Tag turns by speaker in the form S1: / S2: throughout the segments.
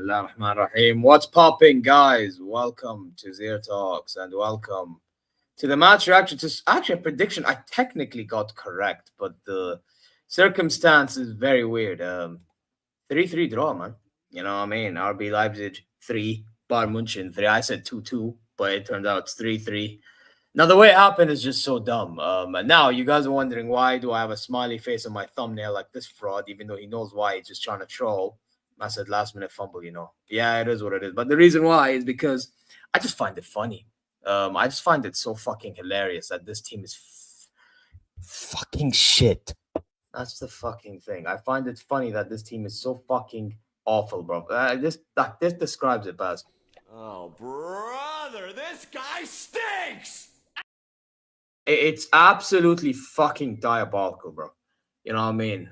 S1: Bismillah ar-Rahman ar-Rahim. What's popping, guys? Welcome to ZeerTalks and welcome to the match reaction. Just actually a prediction I technically got correct, but the circumstance is very weird. 3-3 draw, man. You know what I mean? RB Leipzig 3, Bayern München 3. I said 2-2, but it turned out it's 3-3. Now, the way it happened is just so dumb. And now you guys are wondering, why do I have a smiley face on my thumbnail like this fraud, even though he knows why he's just trying to troll. I said last minute fumble, Yeah, it is what it is. But the reason why is because I just find it funny. I just find it so fucking hilarious that this team is fucking shit. That's the fucking thing. I find it funny that this team is so fucking awful, bro. This describes it best.
S2: Oh, brother, this guy stinks!
S1: It's absolutely fucking diabolical, bro. You know what I mean?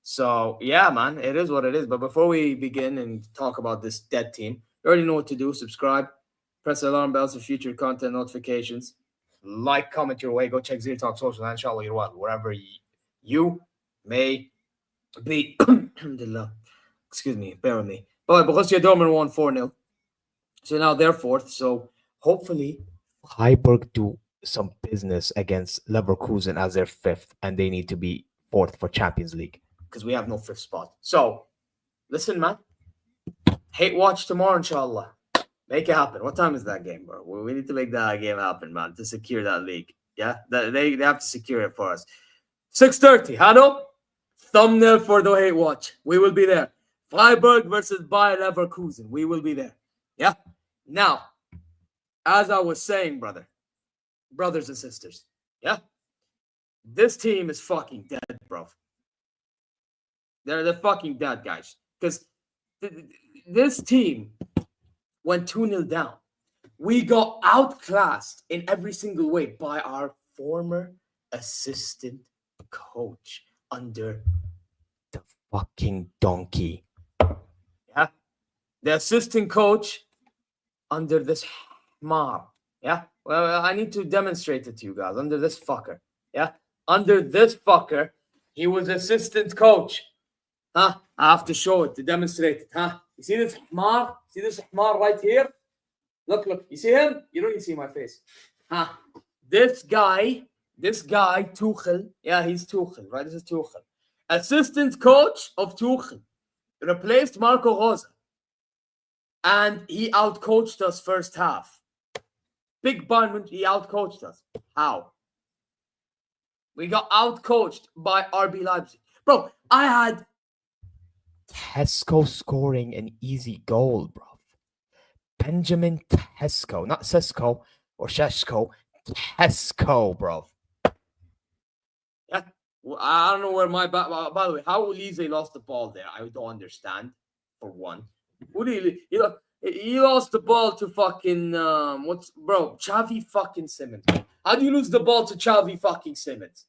S1: So, yeah, man, it is what it is. But before we begin and talk about this dead team, you already know what to do. Subscribe, press the alarm bells for future content notifications. Like, comment your way. Go check ZeerTalks social, and inshallah, you're well, wherever you may be. Alhamdulillah. Excuse me, bear with me. But Borussia Dortmund won 4-0. So now they're fourth. So hopefully Freiburg do some business against Leverkusen as their fifth, and they need to be fourth for Champions League because we have no fifth spot. So listen, man, hate watch tomorrow, inshallah. Make it happen. What time is that game, bro? We need to make that game happen, man, to secure that league. Yeah, they have to secure it for us. 6:30, Hano. Thumbnail for the hate watch. We will be there. Freiburg versus Bayer Leverkusen. We will be there. Yeah. Now, as I was saying, brothers and sisters, yeah, this team is fucking dead, bro. They're fucking dead, guys. Because this team went 2-0 down. We got outclassed in every single way by our former assistant coach under the fucking donkey. Yeah? The assistant coach under this mob. Yeah? Well, I need to demonstrate it to you guys. Under this fucker. Yeah? Under this fucker, he was assistant coach. Huh? I have to show it, to demonstrate it. Huh? You see this Hmar? See this Hmar right here? Look. You see him? You don't even see my face. Huh? This guy, Tuchel. Yeah, he's Tuchel, right? This is Tuchel. Assistant coach of Tuchel. Replaced Marco Rosa. And he outcoached us first half. Big Bayern, he outcoached us. How? We got outcoached by RB Leipzig. Bro, I had Tesco scoring an easy goal, bro. Benjamin Tesco, not Sesko or Sheshko. Tesco, bro. Yeah, well, I don't know where my... By the way, how Elise lost the ball there, I don't understand, for one. He lost the ball to fucking... Xavi fucking Simmons. How do you lose the ball to Xavi fucking Simmons?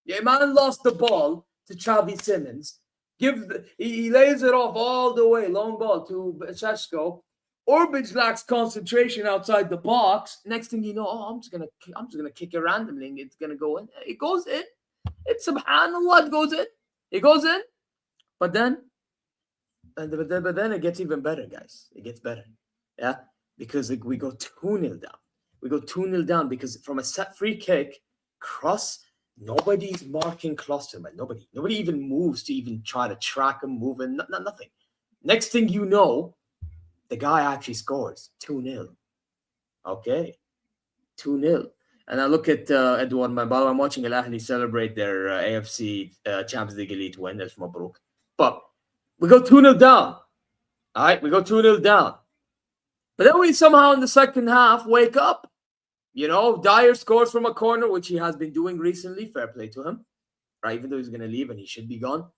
S1: Yeah, man lost the ball to Xavi Simmons. He lays it off all the way, long ball to Sheshko. Orbic lacks concentration outside the box. Next thing you know, I'm just gonna kick it randomly and it's gonna go in. It goes in. It's subhanallah, it goes in. It goes in. But then it gets even better, guys. It gets better. Yeah? Because we go 2-0 down. We go 2-0 down because from a set free kick, cross, nobody's marking Klosterman. Nobody even moves to even try to track him, move him, nothing. Next thing you know, the guy actually scores 2-0. Okay. 2-0. And I look at Edouard Mabalo. I'm watching Al Ahly celebrate their AFC Champions League elite win. That's Mabruk. But we go 2-0 down. All right, we go 2-0 down. But then we somehow in the second half wake up. You know, Dyer scores from a corner, which he has been doing recently. Fair play to him. Right, even though he's going to leave and he should be gone.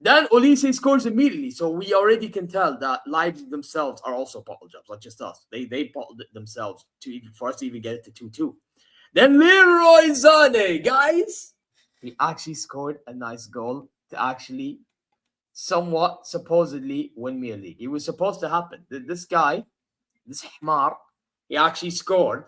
S1: Then Olise scores immediately. So we already can tell that Leipzig themselves are also bottle jobs, not just us. They bottled it themselves for us to even get it to 2-2. Then Leroy Sané, guys. He actually scored a nice goal to actually somewhat supposedly win me a league. It was supposed to happen. This guy, this Hmar, he actually scored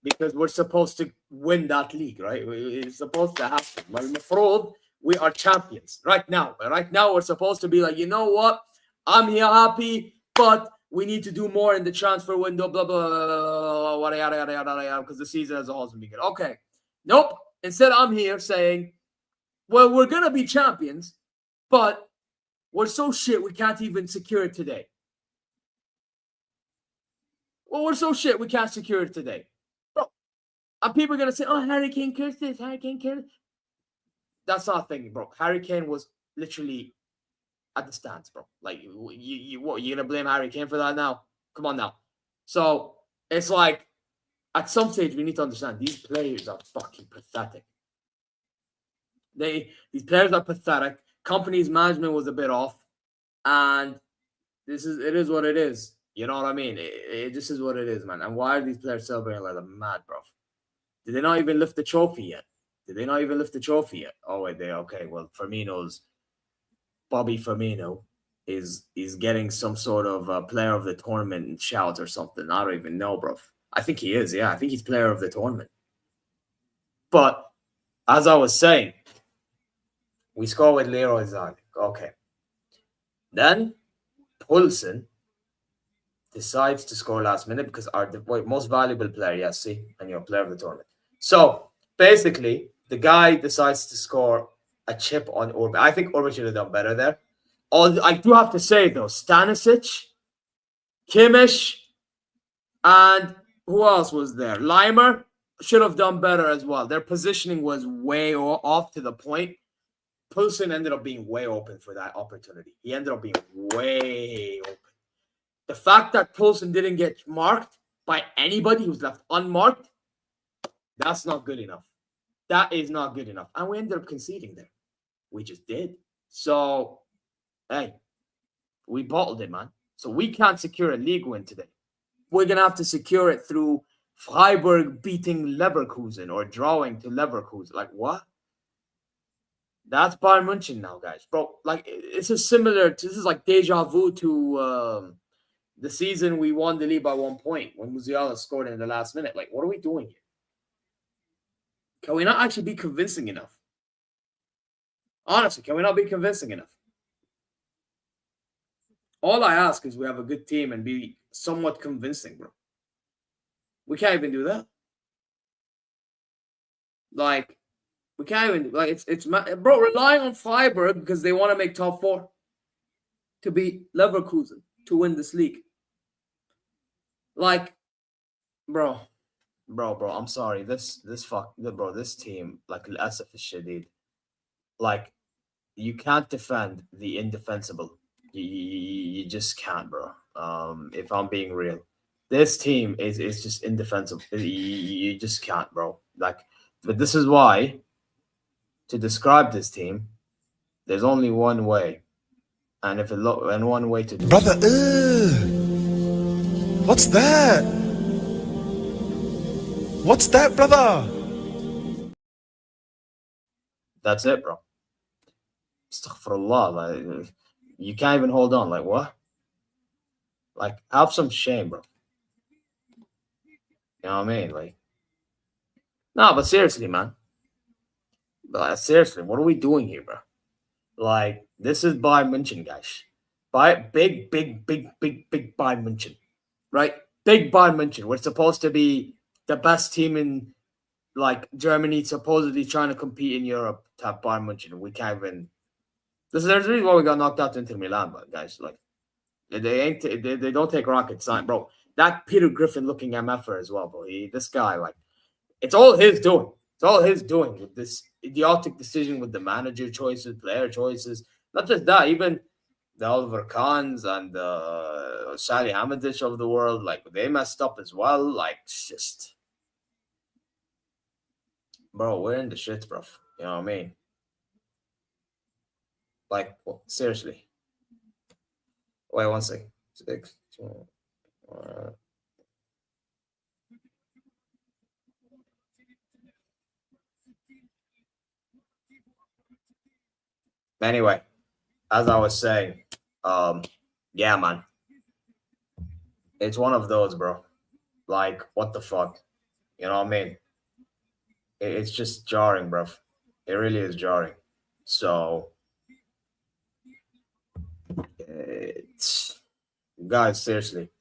S1: because we're supposed to win that league, right? It's supposed to happen. Well, we are champions right now. Right now, we're supposed to be like, you know what? I'm here happy, but we need to do more in the transfer window, blah, blah, blah, blah, yada, yada, yada, yada, because the season as a whole has been good. Okay. Nope. Instead, I'm here saying, well, we're going to be champions, but we're so shit we can't even secure it today. Well, we're so shit we can't secure it today. Bro, and people are going to say, oh, Harry Kane cursed this, Harry Kane cursed. That's not a thing, bro. Harry Kane was literally at the stands, bro. Like, what, you going to blame Harry Kane for that now? Come on now. So, it's like, at some stage, we need to understand these players are fucking pathetic. These players are pathetic. Company's management was a bit off. And it is what it is. You know what I mean? It just is what it is, man. And why are these players celebrating like they're mad, bro? Did they not even lift the trophy yet? Oh, wait, okay. Well, Bobby Firmino is getting some sort of player of the tournament shout or something. I don't even know, bro. I think he is, yeah. I think he's player of the tournament. But as I was saying, we score with Leroy Sané. Okay. Then Poulsen decides to score last minute because the most valuable player, yes, see, and you're player of the tournament. So basically, the guy decides to score a chip on Orban. I think Orban should have done better there. I do have to say though, Stanisic, Kimmich, and who else was there? Limer should have done better as well. Their positioning was way off to the point. Poulsen ended up being way open for that opportunity. He ended up being way open. The fact that Poulsen didn't get marked by anybody who's left unmarked, that's not good enough. That is not good enough. And we ended up conceding there. We just did. So, hey, we bottled it, man. So we can't secure a league win today. We're going to have to secure it through Freiburg beating Leverkusen or drawing to Leverkusen. Like, what? That's Bayern München now, guys. Bro, like, this is like deja vu to the season we won the league by 1 point when Musiala scored in the last minute. Like, what are we doing here? Can we not actually be convincing enough? Honestly, can we not be convincing enough? All I ask is we have a good team and be somewhat convincing, bro. We can't even do that. Like, we can't even, like, it's bro, relying on Freiburg because they want to make top 4 to beat Leverkusen to win this league. Like, bro, I'm sorry. This team, like, Asaf Shadid, like, you can't defend the indefensible. You just can't, bro. If I'm being real, this team is just indefensible. You just can't, bro. Like, but this is why, to describe this team, there's only one way, and one way to do
S3: brother. What's that? What's that, brother?
S1: That's it, bro. Astaghfirullah, like, you can't even hold on. Like, what? Like, have some shame, bro. You know what I mean? Like, no, but seriously, man. Seriously, what are we doing here, bro? Like, this is Bayern München, guys. Big Bayern München, right? Big Bayern München. We're supposed to be the best team in, like, Germany, supposedly trying to compete in Europe to have Bayern München. We can't even. There's a reason why we got knocked out to Inter Milan, but guys, like, they don't take rocket science, bro. That Peter Griffin looking MFer as well, bro. This guy, like, it's all his doing. It's all his doing with this idiotic decision with the manager choices, player choices. Not just that, even the Oliver Kahns and the Sally Hamadic of the world, like, they messed up as well. Like, just, bro, we're in the shit, bro. You know what I mean? Like, well, seriously. Wait, 1 second. 6, 2, Anyway, as I was saying, yeah, man. It's one of those, bro. Like, what the fuck? You know what I mean? It's just jarring, bro. It really is jarring. So, guys, seriously,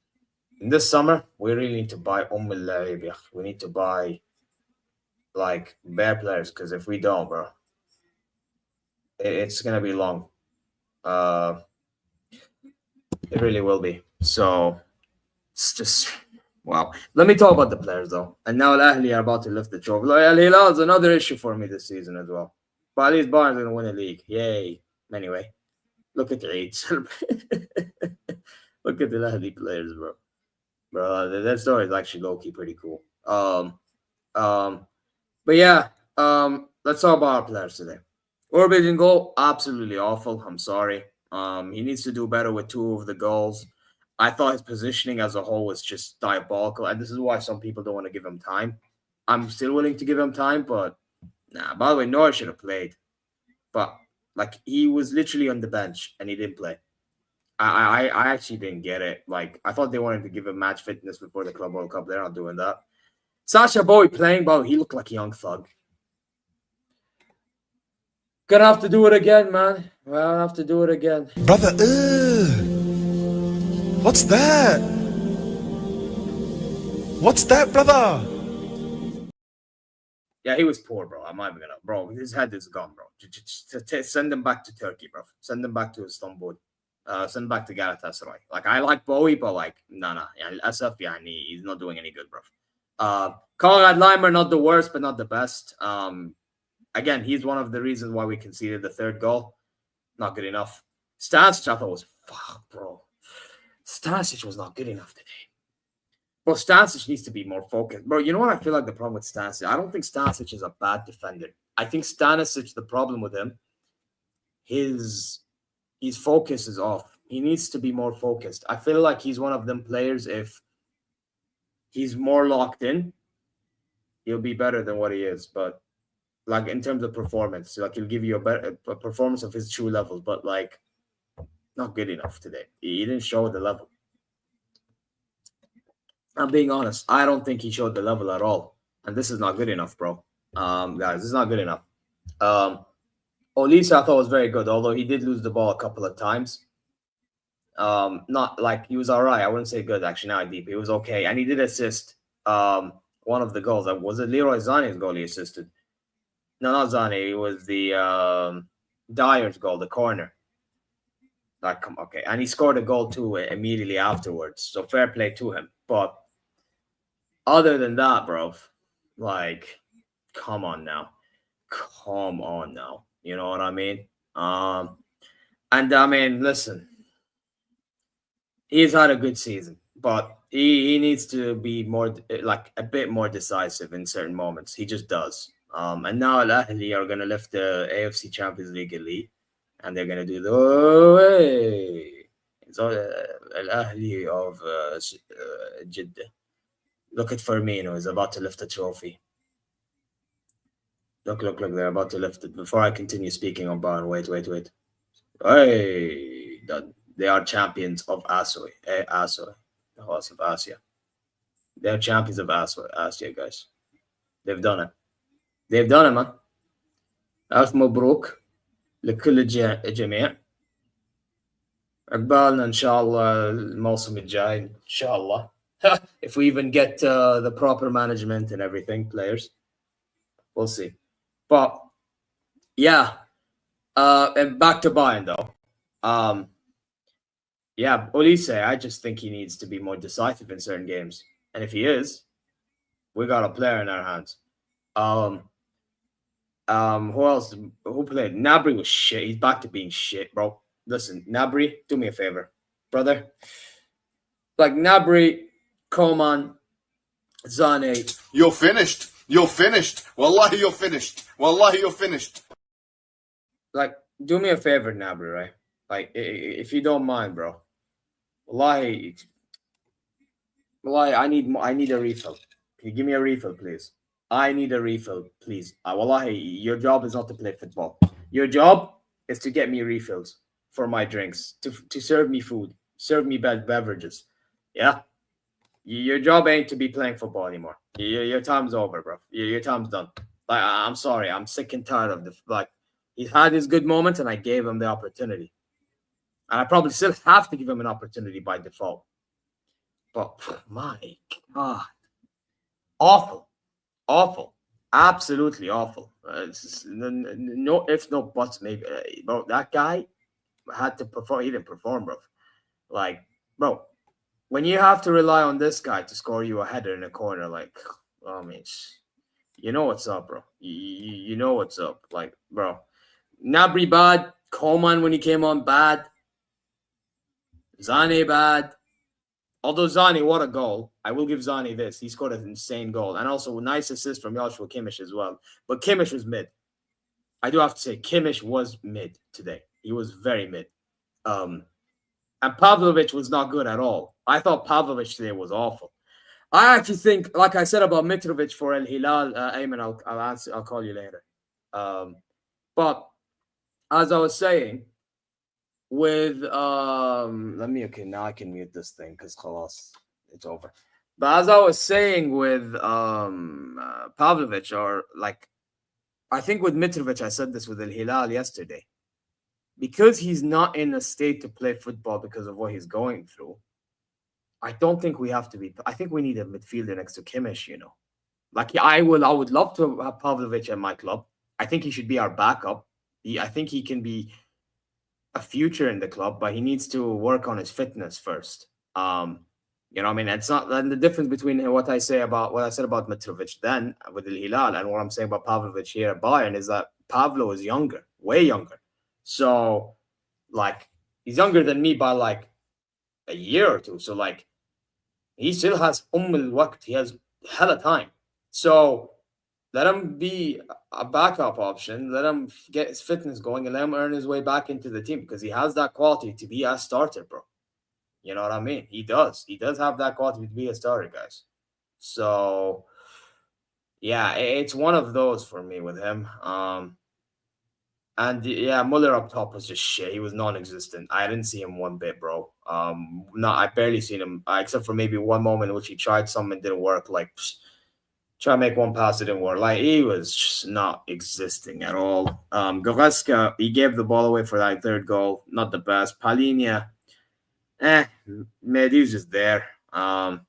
S1: in this summer, we really need to buy Laib. We need to buy like bear players because if we don't, bro, it's gonna be long. It really will be. So it's just wow. Let me talk about the players though. And now Al Ahly are about to lift the trophy. Like, Al Hilal is another issue for me this season as well. But at least Bayern's gonna win a league. Yay! Anyway, look at the Eid. Look at the Al Ahly players, bro. Bro, that story is actually low key pretty cool. But yeah, let's talk about our players today. Orbit in goal, absolutely awful. I'm sorry. He needs to do better with 2 of the goals. I thought his positioning as a whole was just diabolical, and this is why some people don't want to give him time. I'm still willing to give him time, but nah. By the way, Norris should have played, but like he was literally on the bench and he didn't play. I actually didn't get it. Like I thought they wanted to give him match fitness before the Club World Cup. They're not doing that. Sasha Bowie playing, bro. He looked like a young thug. Gonna have to do it again, man. Well, I have to do it again.
S3: Brother, what's that? What's that, brother?
S1: Yeah, he was poor, bro. I'm not even gonna, bro. His head is gone, bro. Just send him back to Turkey, bro. Send him back to Istanbul. Send him back to Galatasaray. Like I like Bowie, but like nah. SF, he's not doing any good, bro. Konrad Leimer, not the worst, but not the best. Again, he's one of the reasons why we conceded the 3rd goal. Not good enough. Stanisic, I thought was fuck, bro. Stanisic was not good enough today. Bro, Stanisic needs to be more focused. Bro, you know what I feel like the problem with Stanisic? I don't think Stanisic is a bad defender. I think Stanisic, the problem with him, his focus is off. He needs to be more focused. I feel like he's one of them players, if he's more locked in, he'll be better than what he is. But like in terms of performance, like he'll give you a better performance of his true levels, but like not good enough today. He didn't show the level. I'm being honest. I don't think he showed the level at all. And this is not good enough, bro. Guys, this is not good enough. Olise, I thought was very good, although he did lose the ball a couple of times. Not like he was all right. I wouldn't say good, actually. Now deep. He was okay. And he did assist one of the goals. Was it Leroy Sané's goal he assisted? No, not Sané. It was the Dyer's goal, the corner. Like, okay. And he scored a goal too immediately afterwards. So fair play to him. But other than that, bro, like, come on now. Come on now. You know what I mean? And I mean, listen, he's had a good season, but he needs to be more, like, a bit more decisive in certain moments. He just does. And now Al Ahly are going to lift the AFC Champions League elite, and they're going to do the way. It's all Al Ahly of Jeddah. Look at Firmino. He's about to lift a trophy. Look. They're about to lift it. Before I continue speaking on Bayern, wait. Hey, they are champions of Asia. The House of Asia. They're champions of Asia, guys. They've done it. Man. ألف مبروك لكل الجميع. عقبالنا إن شاء الله الموسم الجاي إن شاء الله. If we even get the proper management and everything, players, we'll see. But yeah, and back to Bayern though. Yeah, Olise, I just think he needs to be more decisive in certain games, and if he is, we got a player in our hands. Who else? Who played? Gnabry was shit. He's back to being shit, bro. Listen, Gnabry, do me a favor, brother. Like Gnabry, Coman, Sané.
S2: You're finished. Wallahi, you're finished.
S1: Like, do me a favor, Gnabry, right? Like, if you don't mind, bro. Wallahi, I need a refill. Can you give me a refill, please? I need a refill, please. Wallahi, your job is not to play football. Your job is to get me refills for my drinks, to serve me food, serve me beverages. Yeah? Your job ain't to be playing football anymore. Your time's over, bro. Your time's done. Like, I'm sorry. I'm sick and tired of the, like, he's had his good moments and I gave him the opportunity. And I probably still have to give him an opportunity by default. But my God, awful, awful, absolutely awful. No ifs, no buts. Maybe, bro. That guy had to perform. He didn't perform, bro. Like, bro, when you have to rely on this guy to score you a header in a corner, like, I mean, you know what's up, bro. You know what's up, like, bro. Nabri bad, Coleman when he came on bad, Zane bad. Although Zani, what a goal. I will give Zani this. He scored an insane goal. And also a nice assist from Joshua Kimmich as well. But Kimmich was mid. I do have to say, Kimmich was mid today. He was very mid. And Pavlovic was not good at all. I thought Pavlovic today was awful. I actually think, like I said about Mitrovic for El Hilal, Ayman, I'll call you later. But as I was saying, with now I can mute this thing because it's over. But as I was saying with Pavlovic, or like I think with Mitrovic, I said this with El Hilal yesterday, because he's not in a state to play football because of what he's going through. I don't think we have to be. I think we need a midfielder next to Kimmich. Like I would love to have Pavlovic at my club. I think he should be our backup. I think he can be a future in the club, but he needs to work on his fitness first. You know what I mean? It's not, and the difference between what I said about Mitrovic then with El Hilal and what I'm saying about Pavlovic here at Bayern is that Pavlo is younger, way younger. So, like, he's younger than me by like a year or two. So, like, he still has waqt. He has hella time. So, let him be a backup option. Let him get his fitness going and let him earn his way back into the team because he has that quality to be a starter, bro. You know what I mean? He does. He does have that quality to be a starter, guys. So, yeah, it's one of those for me with him. And yeah, Muller up top was just shit. He was non-existent. I didn't see him one bit, bro. I barely seen him except for maybe one moment in which he tried something and didn't work. Like, try to make one pass, it didn't work. Like, he was just not existing at all. Goretzka, he gave the ball away for that third goal. Not the best. Palinia, man, he was just there. You know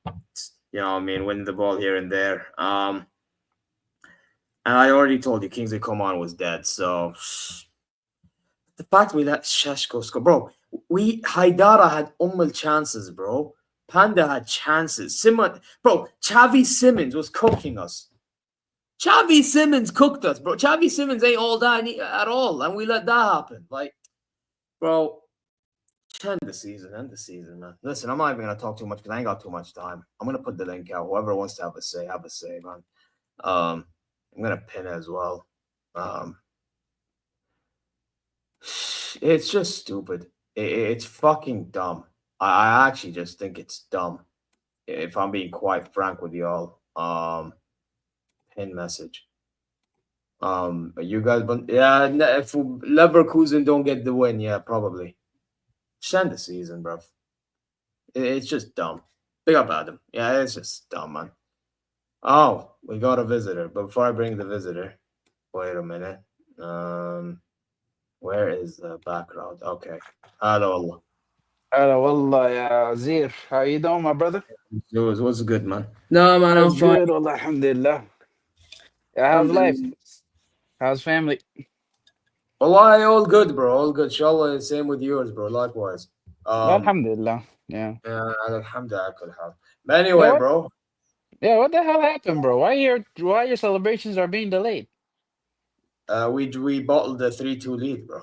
S1: what I mean, winning the ball here and there. And I already told you Kingsley Coman was dead. So the fact we let Sheshko score, bro. Haidara had chances, bro. Panda had chances. Xavi Simons was cooking us. Xavi Simons cooked us, bro. Xavi Simons ain't all that at all, and we let that happen. Like, bro, end the season, man. Listen, I'm not even gonna talk too much because I ain't got too much time. I'm gonna put the link out. Whoever wants to have a say, man. I'm gonna pin it as well. It's just stupid. It's fucking dumb. I actually just think it's dumb. If I'm being quite frank with y'all. Pin message. You guys, yeah, if Leverkusen don't get the win, yeah, probably. Send the season, bro. It's just dumb. Big up Adam. Yeah, it's just dumb, man. Oh, we got a visitor. But before I bring the visitor, wait a minute. Where is the background? Okay. Hello.
S4: Hello, wallah, ya Zeer. How you doing, my brother?
S1: What's good, man? No, man, I'm
S4: That's
S1: fine.
S4: good, wallah, alhamdulillah. How's life? How's family?
S1: Wallahi, all good, bro. All good. Inshallah, same with yours, bro. Likewise.
S4: Alhamdulillah. Yeah.
S1: Yeah, alhamdulillah, I could have. But anyway,
S4: what?
S1: bro.
S4: Yeah, what the hell happened, bro? Why your celebrations are being delayed?
S1: We bottled the 3-2 lead, bro.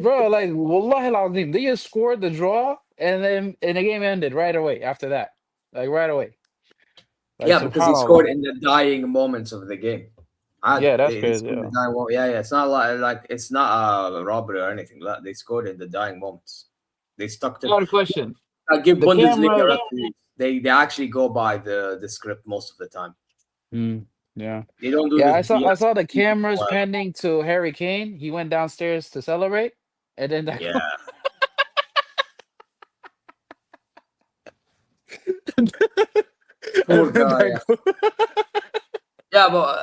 S4: Bro, like wallahi al-azim, they just scored the draw and the game ended right away after that. Like right away. Like,
S1: yeah, because he
S4: subhanallah.
S1: scored in the dying moments of the game.
S4: Yeah, that's crazy.
S1: Yeah, it's not like it's not a robbery or anything. They scored in the dying moments. They stuck to.
S4: I got a question.
S1: I give
S4: The
S1: Bundesliga
S4: camera-
S1: referees. They actually go by the script most of the time.
S4: Yeah.
S1: They don't do.
S4: Yeah,
S1: this
S4: I saw the
S1: BS.
S4: cameras panning to Harry Kane. He went downstairs to celebrate, and then
S1: Yeah. Poor guy. Yeah, but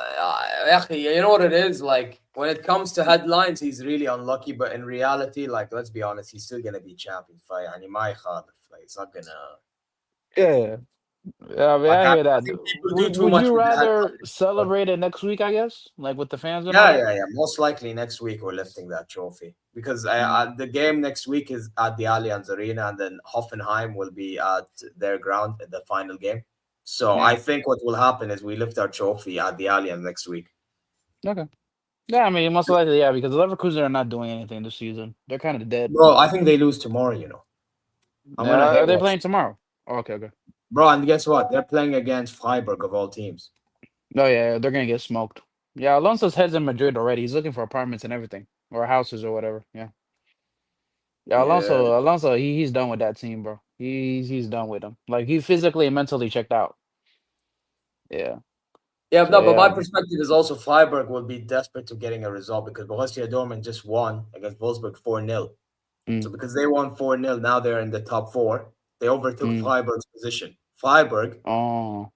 S1: you know what it is like. when it comes to headlines, he's really unlucky. But in reality, like let's be honest, he's still gonna be champion. يعني ما يخالف. Like it's not gonna.
S4: Yeah. Yeah, I mean,
S1: Like
S4: I hear
S1: I
S4: that.
S1: think people do too
S4: Would
S1: much
S4: you
S1: with the
S4: rather
S1: headlines.
S4: celebrate it next week, I guess? Like with the fans and all
S1: Yeah,
S4: that?
S1: yeah, yeah. Most likely next week we're lifting that trophy because
S4: Mm,
S1: the game next week is at the Allianz Arena, and then Hoffenheim will be at their ground at the final game. So I
S4: yeah.
S1: think what will happen is we lift our trophy at the Allianz next week.
S4: Okay. Yeah, I mean, most likely, yeah, because the Leverkusen are not doing anything this season. They're kind of dead.
S1: Bro, I think they lose tomorrow. I'm gonna
S4: Are
S1: hate
S4: they
S1: watch.
S4: playing tomorrow? Oh, okay, okay.
S1: Bro, and guess what? They're playing against Freiburg of all teams.
S4: Oh, yeah, they're gonna get smoked. Yeah, Alonso's head's in Madrid already. He's looking for apartments and everything, or houses or whatever. Yeah. Yeah,
S1: Yeah.
S4: Alonso, he's done with that team, bro. He's done with them. Like he physically and mentally checked out. Yeah.
S1: Yeah,
S4: So
S1: no, but my
S4: yeah.
S1: perspective is also Freiburg will be desperate to getting a result because Borussia Dortmund just won against Wolfsburg 4-0.
S4: Mm,
S1: So because they won 4-0, now they're in the top four. They overtook
S4: mm.
S1: Freiburg's position. Freiburg
S4: Oh,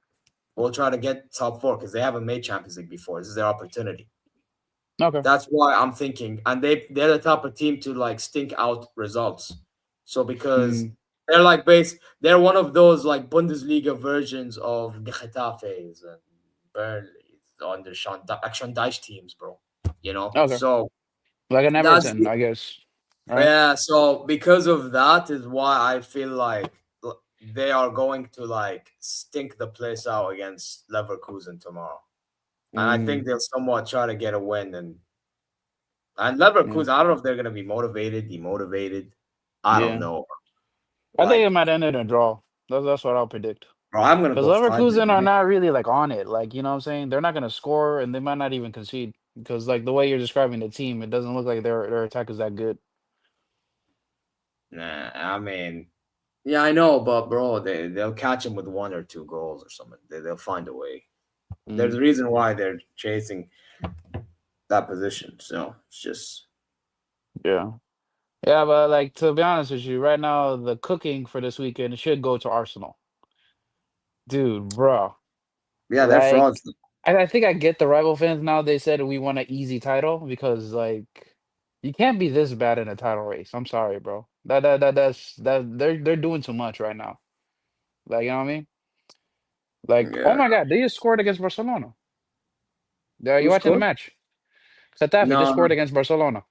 S1: will try to get top four because they haven't made Champions League before. This is their opportunity.
S4: okay.
S1: That's why I'm thinking, and they're the type of team to like stink out results. So because
S4: Mm,
S1: they're one of those like Bundesliga versions of the Getafes and Burnley's under Sean Dyche teams, bro.
S4: okay.
S1: So
S4: Like an
S1: that's
S4: Everton, I guess. Right?
S1: yeah. So because of that is why I feel like they are going to like stink the place out against Leverkusen tomorrow, and I think
S4: Mm,
S1: they'll somewhat try to get a win and
S4: yeah.
S1: Leverkusen, I don't know if they're gonna be motivated, demotivated. I don't
S4: Yeah.
S1: know.
S4: I think it
S1: Like,
S4: might end in a draw. That's what I'll predict.
S1: bro, I'm gonna
S4: Because
S1: go Freiburg.
S4: Leverkusen are not really like on it. Like, you know what I'm saying? They're not gonna score and they might not even concede. Because like the way you're describing the team, it doesn't look like their attack is that good.
S1: Nah, I mean, yeah, I know, but bro, they'll catch him with one or two goals or something. They'll find a way. There's
S4: Mm,
S1: a reason why they're chasing that position. So it's just
S4: yeah. Yeah, but like to be honest with you, right now the cooking for this weekend should go to Arsenal. Dude, bro.
S1: yeah, they're
S4: Like
S1: frauds.
S4: I think I get the rival fans now. They said we want an easy title because like you can't be this bad in a title race. I'm sorry, bro. That they're doing too much right now. Like you know what I mean? Like oh
S1: Yeah.
S4: my God, they just scored against Barcelona. Are
S1: Who
S4: you watching the
S1: scored?
S4: match? Getafe just
S1: No,
S4: scored against Barcelona.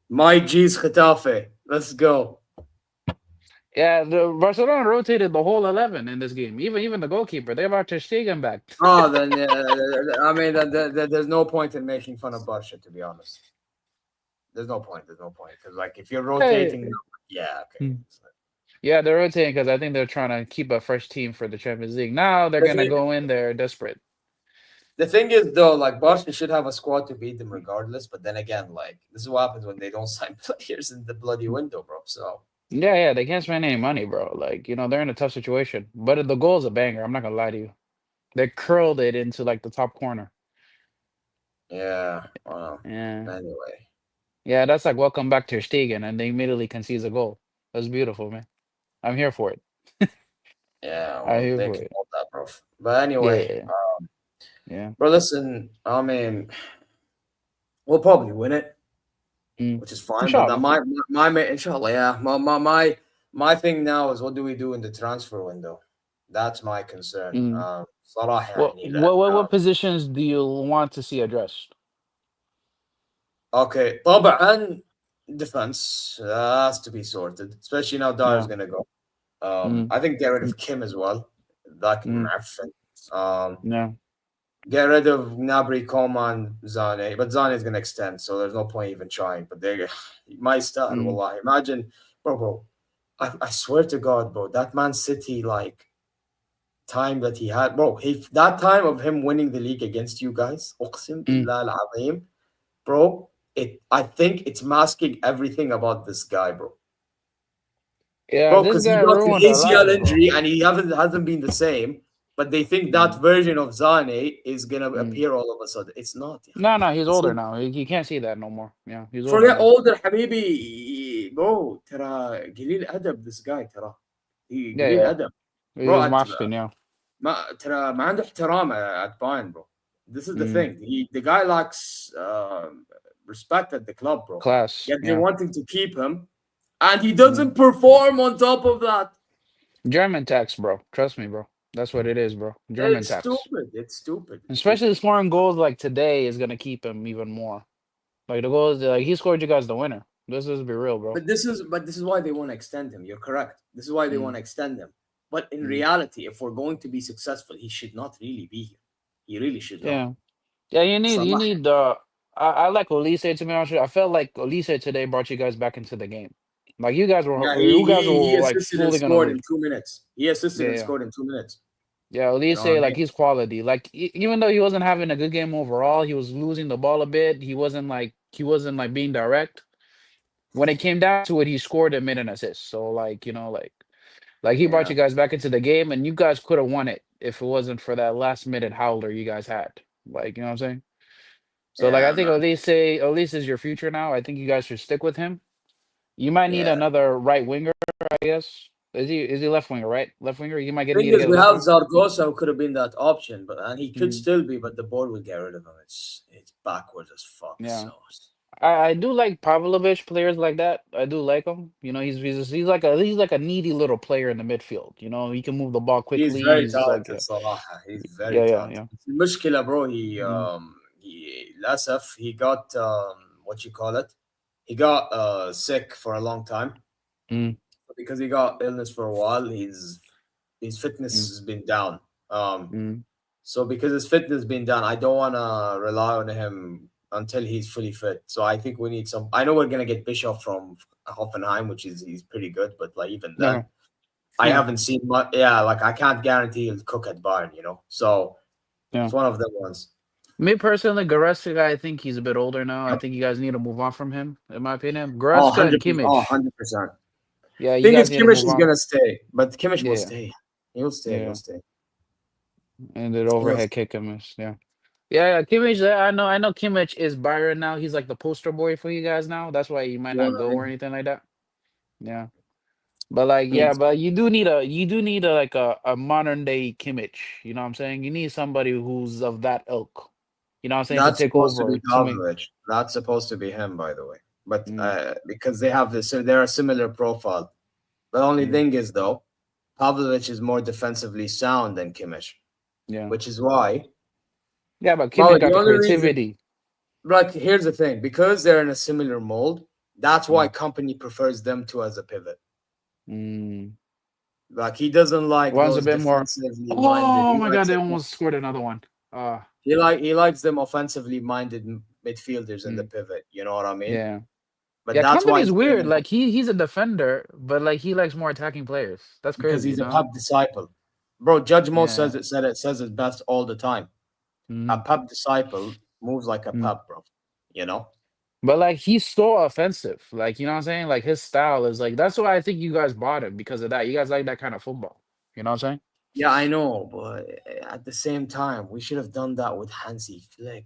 S1: my G's Getafe. Let's go.
S4: Yeah, the Barcelona rotated the whole 11 in this game. Even the goalkeeper. They have Ter Stegen back.
S1: Oh, then I mean, there's no point in making fun of Barca, to be honest. There's no point. There's no point because like if you're
S4: Hey.
S1: rotating, yeah, okay.
S4: Yeah, they're rotating because I think they're trying to keep a fresh team for the Champions League. Now they're
S1: The
S4: gonna
S1: thing,
S4: go in there desperate.
S1: the thing is though, like Barca should have a squad to beat them regardless. But then again, like this is what happens when they don't sign players in the bloody window, bro. So
S4: Yeah, yeah, they can't spend any money, bro. Like, they're in a tough situation. But the goal is a banger. I'm not gonna lie to you. They curled it into like the top corner.
S1: yeah. Well,
S4: Yeah,
S1: anyway,
S4: yeah, that's like welcome back to Stegen, and they immediately concedes a goal. That's beautiful, man. I'm here for it.
S1: yeah.
S4: I'm
S1: Well,
S4: here
S1: they
S4: for
S1: can
S4: it.
S1: hold that, bro. But anyway,
S4: Yeah, yeah.
S1: bro, listen. I mean, we'll probably win it,
S4: Mm.
S1: which is fine. But
S4: Inshallah.
S1: inshallah, yeah. My thing now is what do we do in the transfer window? That's my concern.
S4: Mm.
S1: صراحة
S4: What
S1: يعني
S4: what what
S1: لأن
S4: what positions do you want to see addressed?
S1: okay طبعا defense has to be sorted, especially now Dyer's
S4: Yeah.
S1: gonna go.
S4: Mm.
S1: I think get rid
S4: Mm.
S1: of Kim as well. That
S4: Mm.
S1: معفن. Um,
S4: Yeah.
S1: get rid of Gnabry, Coman, Zane, but Zane is gonna extend, so there's no point even trying. But they my style,
S4: Mm.
S1: wallah. Imagine, bro. I swear to God, bro, that Man City like time that he had, bro. That time of him winning the league against you guys, أقسم
S4: Mm.
S1: بالله العظيم, bro. I think it's masking everything about this guy, bro.
S4: Yeah,
S1: Bro,
S4: this
S1: because he
S4: guy
S1: got an
S4: ruined our
S1: ACL
S4: lives, bro.
S1: injury and he hasn't been the same. But they think that
S4: Mm.
S1: version of Zane is gonna
S4: Mm.
S1: appear all of a sudden. It's not. يا أخي.
S4: No, he's
S1: It's
S4: older
S1: not.
S4: now. He can't see that no more. Yeah, he's older
S1: Forget
S4: now.
S1: older حبيبي. Bro, ترى قليل أدب this guy ترى.
S4: Yeah,
S1: قليل
S4: yeah.
S1: أدب.
S4: He
S1: Bro,
S4: was Mexican, yeah.
S1: ما ترى ما عنده احترام at Bayern, bro. This is the
S4: Mm.
S1: thing. The guy lacks respect at the club, bro.
S4: Class.
S1: Yet they're
S4: Yeah.
S1: wanting to keep him, and he
S4: Mm.
S1: doesn't perform on top of that.
S4: German tax, bro. Trust me, bro. That's what it is, bro. German
S1: It's
S4: tax.
S1: stupid. It's stupid. It's
S4: Especially
S1: stupid.
S4: scoring goals like today is gonna keep him even more. Like the goals, like he scored you guys the winner. Let's just be real, bro.
S1: But this is why they want to extend him. You're correct. This is why they
S4: Mm.
S1: want to extend him. But in
S4: Mm.
S1: reality, if we're going to be successful, he should not really be here. He really should not.
S4: Yeah. Yeah, you
S1: Salah.
S4: need I like Olise, to be honest with you. I felt like Olise today brought you guys back into the game. Like
S1: Yeah,
S4: you guys
S1: he
S4: were like
S1: assisted and
S4: fully gonna
S1: scored in
S4: lose.
S1: 2 minutes. He assisted
S4: Yeah,
S1: and
S4: yeah.
S1: scored in 2 minutes.
S4: Yeah,
S1: You know what I
S4: Olise, like
S1: mean?
S4: he's quality. Like even though he wasn't having a good game overall, he was losing the ball a bit. He wasn't like being direct. When it came down to it, he scored and made an assist. So like, like he brought
S1: Yeah,
S4: you guys back into the game and you guys could have won it if it wasn't for that last minute howler you guys had. Like, you know what I'm saying? So like I
S1: yeah,
S4: think
S1: man.
S4: Elise is your future now. I think you guys should stick with him. You might need
S1: Yeah.
S4: another right winger, I guess. Is he left winger, right? Left winger? You might
S1: Thing
S4: need to
S1: is,
S4: get a
S1: we
S4: left
S1: have
S4: winger.
S1: Zaragoza who could have been that option, and he could
S4: Mm,
S1: still be, but the board will get rid of him. It's backwards as fuck.
S4: yeah.
S1: So
S4: I do like Pavlovich players like that. I do like him. He's like a needy little player in the midfield. He can move the ball
S1: he's
S4: quickly.
S1: very
S4: He's like
S1: talented, Salah. He's very
S4: yeah, yeah,
S1: talented.
S4: yeah.
S1: Mushkila, bro. He
S4: Mm,
S1: Lasaf, he got what you call it? He got sick for a long time
S4: mm,
S1: because he got illness for a while. His fitness
S4: mm,
S1: has been down. Um,
S4: mm.
S1: so because his fitness has been down, I don't want to rely on him until he's fully fit. So I think we need some. I know we're gonna get Bischoff from Hoffenheim, which is he's pretty good, but like even then,
S4: Okay.
S1: I
S4: Yeah,
S1: haven't seen much. Yeah, like I can't guarantee he'll cook at Bayern. So
S4: yeah.
S1: it's one of them ones.
S4: Me personally, Goretzka, I think he's a bit older now. I think you guys need to move on from him, in my opinion.
S1: Oh,
S4: Goretzka and
S1: 100%. Oh,
S4: Kimmich.
S1: 100%.
S4: Yeah, you
S1: Thing is,
S4: guys need to
S1: Kimmich
S4: move
S1: is
S4: on.
S1: gonna stay, but Kimmich will
S4: Yeah,
S1: stay. He'll stay. He'll
S4: yeah.
S1: stay.
S4: And the
S1: He'll
S4: overhead
S1: stay.
S4: kick him is yeah. Yeah, yeah. Kimmich, I know Kimmich is Byron now. He's like the poster boy for you guys now. That's why you might
S1: You know
S4: not
S1: what I
S4: go or
S1: mean?
S4: anything like that. Yeah. But like, yeah,
S1: He's
S4: but you do need like a modern day Kimmich. You know what I'm saying? You need somebody who's of that ilk. You know what I'm saying? To
S1: That's
S4: take
S1: supposed to be
S4: over to me.
S1: Pavlovich. That's supposed to be him, by the way. But
S4: Mm,
S1: because they have this, they're a similar profile. The only
S4: mm,
S1: thing is, though, Pavlovich is more defensively sound than Kimmich,
S4: yeah.
S1: which is why.
S4: Yeah, but
S1: Well,
S4: Kimmich got
S1: the
S4: the
S1: only reason,
S4: creativity.
S1: like, here's the thing: because they're in a similar mold, that's why
S4: Mm,
S1: company prefers them two as a pivot.
S4: mm.
S1: Like, he doesn't like
S4: One's a
S1: those
S4: bit more.
S1: defensively minded.
S4: Oh
S1: He
S4: my God,
S1: likes
S4: they
S1: it.
S4: almost scored another one.
S1: He likes them offensively minded midfielders in the
S4: Mm,
S1: pivot. You know what I mean?
S4: yeah.
S1: But
S4: Yeah,
S1: that's why
S4: company's
S1: he's
S4: weird.
S1: bringing
S4: Like he's a defender, but like he likes more attacking players. That's
S1: because
S4: crazy, you
S1: he's a
S4: know?
S1: Pep disciple, bro. Judge Mo
S4: Yeah.
S1: says it best all the time. A
S4: Mm,
S1: Pep disciple moves like a
S4: mm.
S1: Pep, bro. You know?
S4: But like he's so offensive. Like, you know what I'm saying? Like his style is like that's why I think you guys bought him because of that. You guys like that kind of football. You know what I'm saying?
S1: Yeah, I know, but at the same time, we should have done that with Hansi Flick.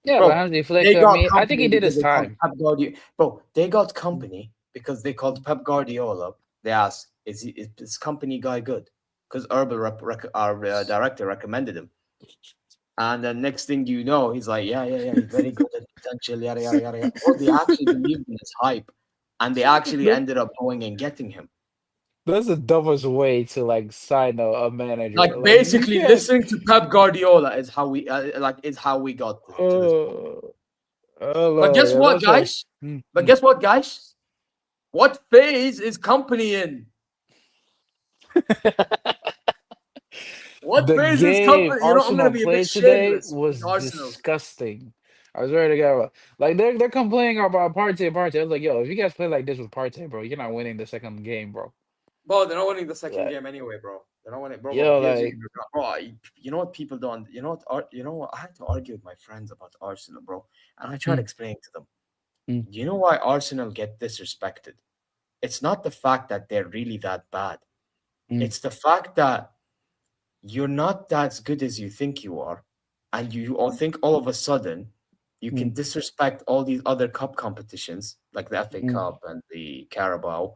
S4: Yeah, but
S1: Bro,
S4: Hansi Flick,
S1: they
S4: I
S1: got
S4: mean, I think he
S1: company
S4: did
S1: because
S4: his
S1: they called
S4: time.
S1: Pep Guardiola. Bro, they got company because they called Pep Guardiola. They asked, is this company guy good? Because our director recommended him. And the next thing you know, he's like, yeah, he's very good at potential, yada, yada, yada, yada. Well, they actually believed in his hype. And they actually
S4: That-
S1: ended up going and getting him.
S4: That's the dumbest way to like sign a manager.
S1: Like
S4: Like you
S1: basically,
S4: can't.
S1: listening to Pep Guardiola is how we got to this point.
S4: Oh, oh
S1: But guess
S4: yeah,
S1: what,
S4: that's like.
S1: guys?
S4: Mm,
S1: But
S4: mm.
S1: guess what, guys? What phase is company in? What
S4: The
S1: phase is
S4: game
S1: company? I'm gonna
S4: Arsenal
S1: be a bit
S4: played today
S1: shameless with
S4: was
S1: Arsenal.
S4: disgusting. I was ready to go. Like they're complaining about Partey. I was like, yo, if you guys play like this with Partey, bro, you're not winning the second game, bro.
S1: Bro, they're not winning the second
S4: Like,
S1: game anyway, bro. They're not winning, bro. But
S4: yo,
S1: PSG,
S4: like,
S1: bro. You know what people don't. You know what? I had to argue with my friends about Arsenal, bro, and I tried
S4: mm,
S1: explaining to them.
S4: mm,
S1: You know why Arsenal get disrespected? It's not the fact that they're really that bad.
S4: mm,
S1: It's the fact that you're not as good as you think you are, and you all think all of a sudden you can
S4: mm,
S1: disrespect all these other cup competitions like the FA
S4: mm,
S1: Cup and the Carabao,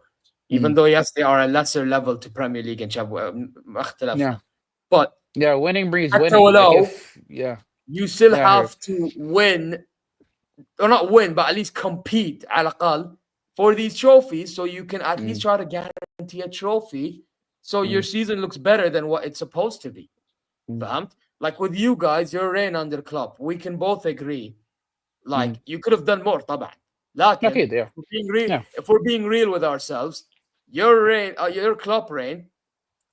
S1: even
S4: mm.
S1: though yes, they are a lesser level to Premier League and Champions.
S4: Yeah,
S1: But
S4: Yeah, winning breeds
S1: حتى
S4: winning. Like
S1: ولو
S4: if yeah,
S1: you still
S4: yeah, I heard.
S1: have to win, or not win, but at least compete على الأقل for these trophies, so you can at least
S4: Mm,
S1: try to guarantee a trophy, so your
S4: mm,
S1: season looks better than what it's supposed to be.
S4: mm,
S1: فهمت? Like with you guys, your reign under club, we can both agree.
S4: mm.
S1: Like you could have done more, طبعا. لكن
S4: Okay, yeah,
S1: if we're being real,
S4: yeah.
S1: if we're being real with ourselves, your reign, your club reign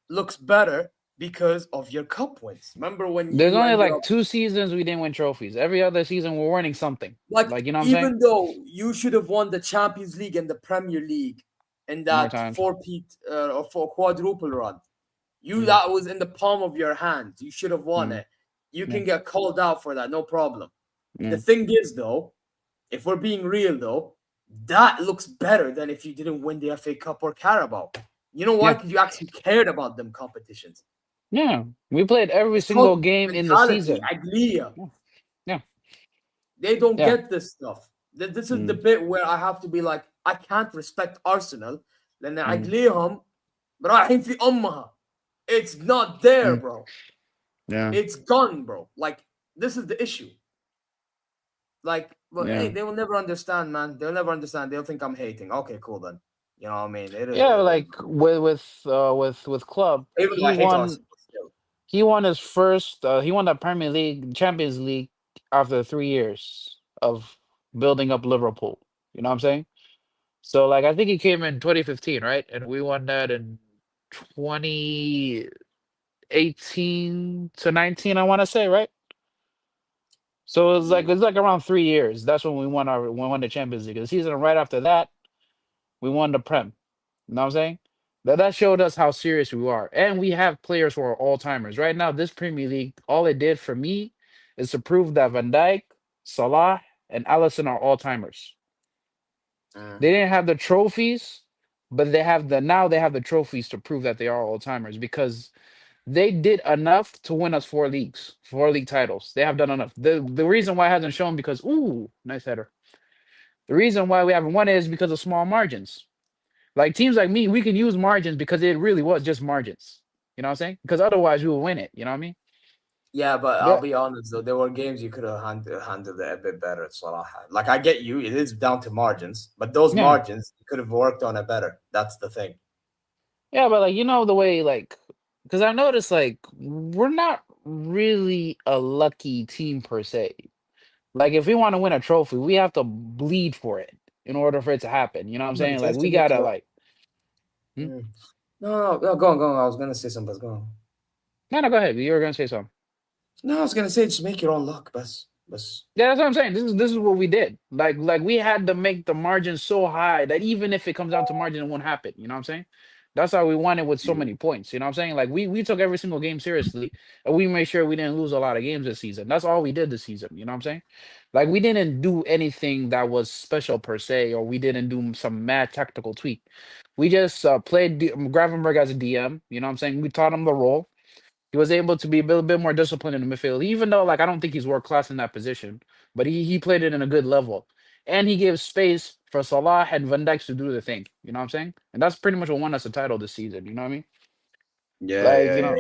S1: looks better because of your cup wins. Remember when
S4: There's
S1: you
S4: only
S1: ended
S4: like
S1: up
S4: 2 seasons we didn't win trophies. Every other season we're winning something.
S1: like,
S4: Like you know what I'm saying?
S1: even though you should have won the Champions League and the Premier League in
S4: More
S1: that
S4: times.
S1: four-peat or four quadruple run, you
S4: Mm,
S1: that was in the palm of your hands. You should have won
S4: mm,
S1: it. You
S4: yeah,
S1: can get called out for that, no problem. The
S4: mm,
S1: thing is, though, if we're being real, though, that looks better than if you didn't win the FA Cup or Carabao. You know why?
S4: yeah,
S1: Because you actually cared about them competitions.
S4: yeah. We played every
S1: It's
S4: single
S1: called
S4: game in the
S1: mentality,
S4: season.
S1: عقلية.
S4: Yeah, yeah,
S1: They don't
S4: yeah.
S1: get this stuff. This is the
S4: Mm,
S1: bit where I have to be like, I can't respect Arsenal لأن
S4: mm,
S1: عقليهم رايحين في أمها. It's not there,
S4: mm,
S1: bro.
S4: yeah,
S1: It's gone, bro. Like, this is the issue. Like, but hey,
S4: yeah.
S1: they will never understand, man. They'll never understand. They'll think I'm hating. Okay, cool then. You know what I mean? It is
S4: Yeah,
S1: what it is.
S4: like with club,
S1: Even though I hate Arsenal, still.
S4: he won his first he won the Premier League, Champions League after 3 years of building up Liverpool. You know what I'm saying? So like I think he came in 2015, right? And we won that in 2018 to 19, I want to say, right? So it's like around 3 years. That's when we won the Champions League. The season right after that, we won the Prem. You know what I'm saying? That showed us how serious we are. And we have players who are all timers. Right now, this Premier League, all it did for me is to prove that Van Dijk, Salah, and Allison are all timers. They didn't have the trophies, but they have the trophies to prove that they are all timers because they did enough to win us 4 leagues, 4 league titles. They have done enough. The reason why it hasn't shown because nice header. The reason why we haven't won it is because of small margins. Like teams like me, we can use margins because it really was just margins. You know what I'm saying? Because otherwise we will win it. You know what I mean?
S1: Yeah, but I'll
S4: Yeah.
S1: be honest though, there were games you could have handled it a bit better. Salah. Like I get you, it is down to margins, but those
S4: Yeah.
S1: margins you could have worked on it better. That's the thing.
S4: Yeah, but like the way because I noticed like we're not really a lucky team per se. Like if we want to win a trophy, we have to bleed for it in order for it to happen. You know what I'm
S1: No,
S4: saying?
S1: it
S4: Like
S1: has to
S4: we
S1: make
S4: gotta
S1: your.
S4: like hmm?
S1: Mm. No, go on, go on. I was gonna say something, but go on.
S4: No, go ahead. You were gonna say something.
S1: No, I was gonna say just make your own luck, but
S4: Yeah, that's what I'm saying. This is what we did. Like we had to make the margin so high that even if it comes down to margin, it won't happen. You know what I'm saying? That's how we won it with so many points. You know what I'm saying? Like we took every single game seriously, and we made sure we didn't lose a lot of games this season. That's all we did this season. You know what I'm saying? Like we didn't do anything that was special per se, or we didn't do some mad tactical tweak. We just played Gravenberg as a DM. You know what I'm saying? We taught him the role. He was able to be a little bit more disciplined in the midfield, even though like I don't think he's world class in that position, but he played it in a good level, and he gave space for Salah and Van Dijk to do the thing. You know what I'm saying? And that's pretty much what won us the title this season. You know what I mean?
S1: yeah,
S4: Like
S1: yeah, yeah.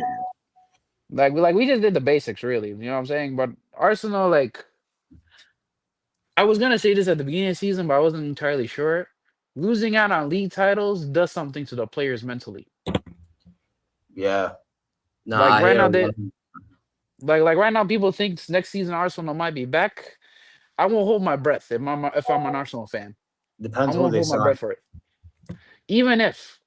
S4: we just did the basics really. You know what I'm saying? But Arsenal, like I was gonna say this at the beginning of the season, but I wasn't entirely sure. Losing out on league titles does something to the players mentally.
S1: Yeah. Nah,
S4: Like
S1: I
S4: right
S1: hear
S4: now,
S1: a lot of-
S4: like right now, people think next season Arsenal might be back. I won't hold my breath if I'm an Arsenal fan. I
S1: depends who
S4: won't
S1: they
S4: hold my
S1: sign.
S4: breath for it. Even if,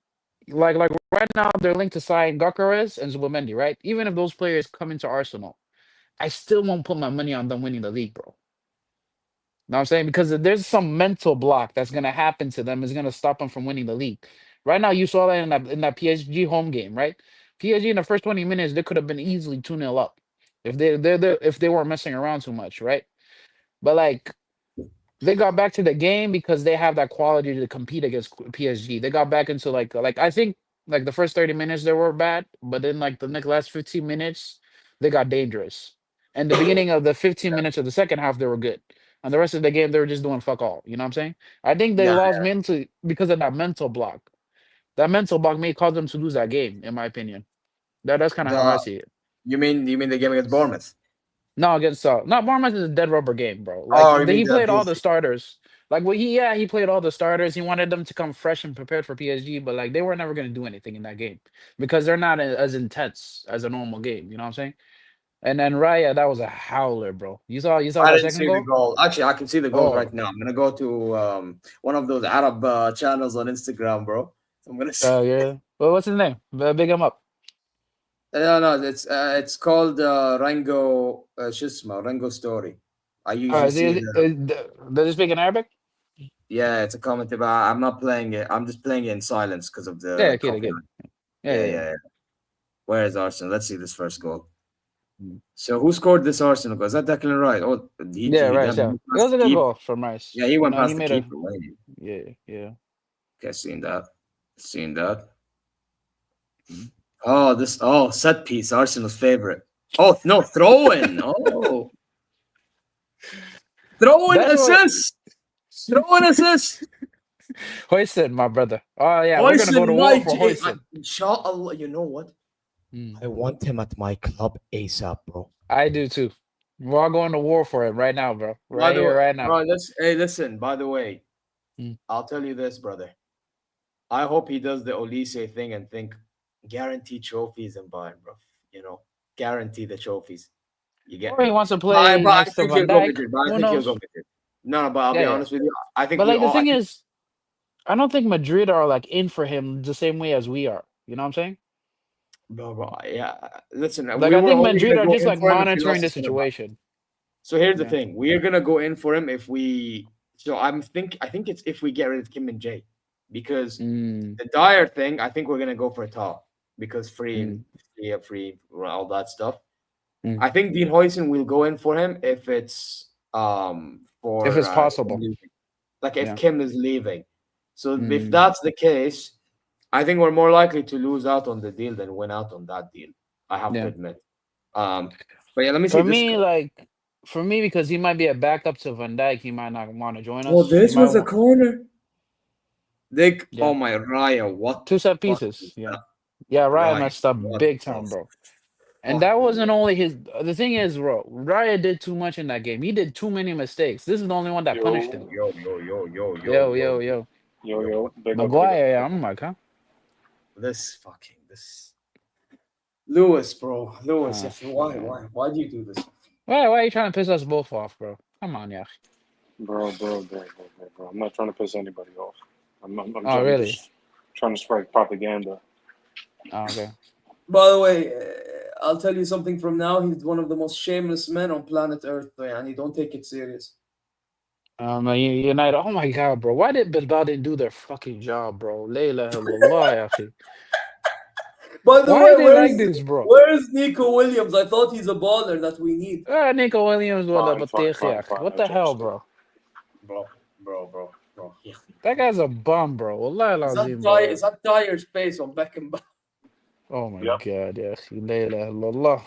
S4: like right now, they're linked to sign Gyökeres and Zubimendi, right? Even if those players come into Arsenal, I still won't put my money on them winning the league, bro. Know what I'm saying? Because there's some mental block that's gonna happen to them is gonna stop them from winning the league. Right now, you saw that in that PSG home game, right? PSG in the first 20 minutes, they could have been easily 2-0 up if they weren't messing around too much, right? But like they got back to the game because they have that quality to compete against PSG. They got back into like I think like the first 30 minutes they were bad, but then like the next last 15 minutes they got dangerous. And the beginning of the 15 minutes of the second half they were good. And the rest of the game they were just doing fuck all. You know what I'm saying? I think they
S1: Yeah,
S4: lost mentally because of that mental block. That mental block may cause them to lose that game, in my opinion. That's kind of how I
S1: the
S4: see it.
S1: You mean the game against Bournemouth?
S4: No, against no, Bournemouth is a dead rubber game, bro. Like
S1: Oh, you mean
S4: he
S1: the
S4: played all the
S1: PSG?
S4: starters. Like he played all the starters. He wanted them to come fresh and prepared for PSG, but like they were never gonna do anything in that game because they're not as intense as a normal game. You know what I'm saying? And then Raya, that was a howler, bro. You saw
S1: I
S4: that
S1: didn't
S4: second
S1: see the
S4: goal?
S1: goal. Actually, I can see the goals right
S4: Oh,
S1: now. I'm gonna go to one of those Arab channels on Instagram, bro. I'm gonna see.
S4: yeah. Well, what's his name? Big him up.
S1: No, it's called Rango Shisma, Rango Story. I usually see the
S4: Does he speak in Arabic?
S1: yeah, it's a commentary, but I'm not playing it. I'm just playing it in silence because of
S4: Yeah,
S1: the
S4: kid.
S1: copyright.
S4: Yeah,
S1: Yeah,
S4: yeah,
S1: yeah,
S4: yeah.
S1: yeah. Where is Arsenal? Let's see this first goal.
S4: Mm.
S1: So who scored this Arsenal goal? Is that Declan Rice? Oh,
S4: Yeah,
S1: he
S4: Rice.
S1: damn, he
S4: Yeah,
S1: went
S4: it
S1: past
S4: was
S1: the
S4: a good
S1: keeper.
S4: goal from Rice.
S1: Yeah, he went
S4: He
S1: past the
S4: made a
S1: keeper. Wait,
S4: yeah.
S1: okay, seen that. Seen that.
S4: Mm.
S1: Oh, set piece, Arsenal's favorite. Oh no, throw in. Oh, throw in
S4: That's what
S1: assist. Throw in assist.
S4: Hoisted, my brother. Oh yeah, we're gonna go to
S1: Hoyson,
S4: war
S1: my
S4: for
S1: G.
S4: Hoisted.
S1: Inshallah, you know what?
S4: Mm.
S1: I want him at my club ASAP, bro.
S4: I do too. We're all going to war for it right now, bro.
S1: By
S4: Right
S1: the
S4: here,
S1: way,
S4: right now.
S1: bro, listen. By the way,
S4: Mm.
S1: I'll tell you this, brother. I hope he does the Olise thing and think guarantee trophies and Bayern, bro. You know, guarantee the trophies. You get
S4: Or he
S1: me?
S4: wants to
S1: But
S4: play
S1: I
S4: next to
S1: think
S4: Van
S1: he'll go
S4: Dijk.
S1: Madrid. But I
S4: Who
S1: think he'll go
S4: knows?
S1: Madrid. No, but I'll
S4: Yeah,
S1: be
S4: yeah.
S1: honest with you. I think
S4: But
S1: we
S4: like the
S1: all. I
S4: thing
S1: think,
S4: is, I don't think Madrid are like in for him the same way as we are. You know what I'm saying?
S1: bro, yeah. Listen,
S4: Like
S1: we
S4: I
S1: were
S4: think
S1: only
S4: Madrid
S1: gonna
S4: are
S1: go
S4: just
S1: in
S4: like
S1: for him if he lost
S4: monitoring the
S1: his center back.
S4: situation.
S1: So here's the
S4: Yeah.
S1: thing: we are gonna go in for him if we. So I think it's if we get rid of Kim and Jay, because
S4: Mm,
S1: the Dyer thing. I think we're gonna go for a top because
S4: mm,
S1: free, all that stuff.
S4: mm.
S1: I think Dean Hoyson will go in for him if it's
S4: If
S1: for
S4: it's
S1: Kim
S4: possible.
S1: leaving. Like if
S4: Yeah.
S1: Kim is leaving. So if
S4: Mm,
S1: that's the case, I think we're more likely to lose out on the deal than win out on that deal. I have to
S4: yeah.
S1: admit. Um, but yeah, let me see
S4: For
S1: this.
S4: me, like for me, because he might be a backup to Van Dijk, he might not want to join
S1: Oh,
S4: us. He
S1: this
S4: might
S1: was a
S4: want,
S1: corner.
S4: yeah.
S1: Oh my Raya, what
S4: Two
S1: the
S4: set
S1: fuck
S4: pieces.
S1: is
S4: Yeah.
S1: that?
S4: Yeah, Raya
S1: Raya,
S4: messed up
S1: what
S4: big
S1: the
S4: time, bro. And
S1: fuck
S4: that
S1: was
S4: wasn't
S1: that?
S4: only his. The thing is, bro, Raya did too much in that game. He did too many mistakes. This is the only one that punished him.
S2: Yo,
S4: Yo.
S2: yo, big up, big up,
S4: Maguire, yeah,
S2: big
S4: I'm
S2: up.
S4: like, huh?
S1: This Lewis, bro. Lewis,
S4: Oh
S1: if
S4: shit.
S1: why do you do this?
S4: Why are you trying to piss us both off, bro? Come on, yeah.
S2: Bro. I'm not trying to piss anybody off.
S4: Oh,
S2: I'm
S4: really?
S2: just trying to spread propaganda.
S4: Oh, okay.
S1: By the way, I'll tell you something from now. He's one of the most shameless men on planet Earth, and you don't take it serious.
S4: United. Oh my god, bro. Why did Bilbao didn't do their fucking job, bro? Layla illallah, ya akhi.
S1: By the
S4: Why
S1: way,
S4: are they like this, bro?
S1: where's Nico Williams? I thought he's a baller that we need.
S4: Nico Williams with a
S2: Fine, fine,
S4: batikh, ya
S2: fine,
S4: akhi.
S2: fine.
S4: What
S2: I
S4: the hell,
S2: trust you.
S4: bro?
S1: Bro.
S4: That guy's a bum, bro. Wallahi lazim, bro.
S1: Is that Dyer's face on Beckenbauer?
S4: Oh my
S2: Yep.
S4: god, ya akhi. Layla illallah.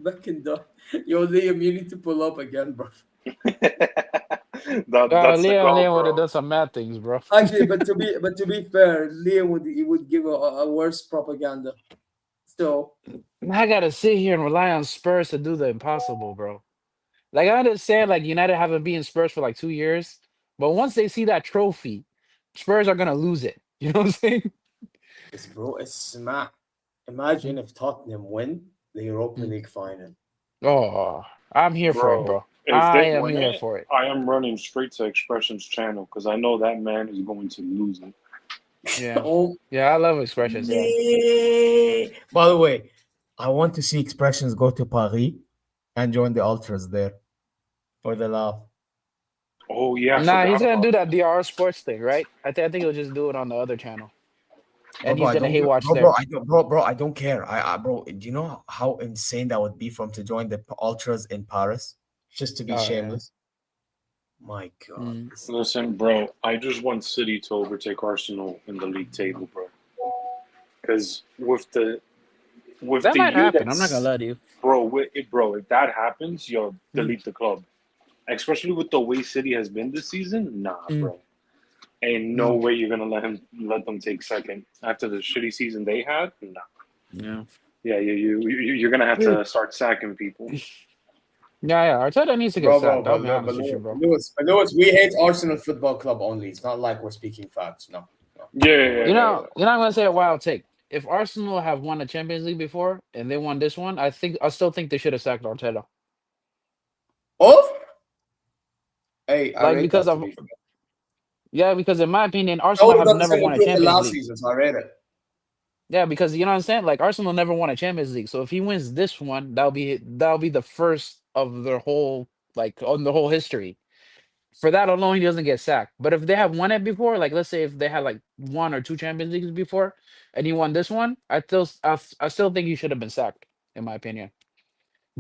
S1: Beckenbauer. Yo, Liam, you need to pull up again, bro.
S2: That's the goal,
S4: Liam would have
S2: bro.
S4: done some mad things, bro.
S1: Actually, but to be fair, Liam would give a worse propaganda. So
S4: I gotta sit here and rely on Spurs to do the impossible, bro. Like I understand, like United haven't been Spurs for like 2 years, but once they see that trophy, Spurs are gonna lose it. You know what I'm saying?
S1: it's mad. Imagine if Tottenham win the Europa
S4: Mm.
S1: League final.
S4: Oh, I'm here for it,
S2: Bro,
S4: bro.
S2: if
S4: I
S2: they
S4: am
S2: win
S4: here
S2: it,
S4: for it.
S2: I am running straight to Expressions channel because I know that man is going to lose it.
S4: Yeah,
S1: Oh,
S4: yeah, I love expressions. Yeah,
S1: yeah. By the way, I want to see Expressions go to Paris and join the Ultras there for the laugh.
S2: Oh yeah, I
S4: nah, he's
S2: forgot
S4: gonna
S2: about
S4: do that
S2: that.
S4: DR Sports thing, right? I think he'll just do it on the other channel,
S1: Bro,
S4: and he's
S1: I
S4: gonna
S1: don't
S4: hate
S1: give,
S4: watch there.
S1: bro, I don't care. Bro, do you know how insane that would be for him to join the Ultras in Paris just to be
S4: Oh yeah.
S1: shameless? My God,
S4: Mm.
S2: Listen, bro, I just want City to overtake Arsenal in the league table, bro. Because with
S4: That
S2: the
S4: might
S2: year
S4: happen. I'm not gonna
S2: that's
S4: lie to you.
S2: bro, if that happens, yo,
S4: Mm.
S2: delete the club. Especially with the way City has been this season, nah,
S4: Mm.
S2: bro. Ain't no
S4: Mm.
S2: way you're gonna let them take second after the shitty season they had. Nah.
S4: Yeah.
S2: Yeah, you're gonna have to start sacking people.
S4: Yeah, Arteta needs to get
S1: Bro,
S4: sacked. I'll
S1: but,
S4: be
S1: Lew- but,
S4: honest with you,
S1: Lew-
S4: bro.
S1: Lewis, we hate Arsenal Football Club only. It's not like we're speaking facts. No.
S2: Yeah.
S4: You're not gonna say a wild take. If Arsenal have won the Champions League before and they won this one, I still think they should have sacked Arteta.
S1: Oh? Hey, I
S4: Like
S1: rate
S4: because
S1: that to
S4: of
S1: be fair.
S4: because in my opinion,
S1: I
S4: Arsenal
S1: would have
S4: have
S1: done the
S4: never
S1: same
S4: won a
S1: improvement
S4: Champions
S1: last
S4: League.
S1: season, so I rate it.
S4: Yeah, because you know what I'm saying? Like Arsenal never won a Champions League. So if he wins this one, that'll be the first of their whole like on the whole history. For that alone, he doesn't get sacked. But if they have won it before, like let's say if they had like one or two Champions Leagues before, and he won this one, I still think he should have been sacked, in my opinion,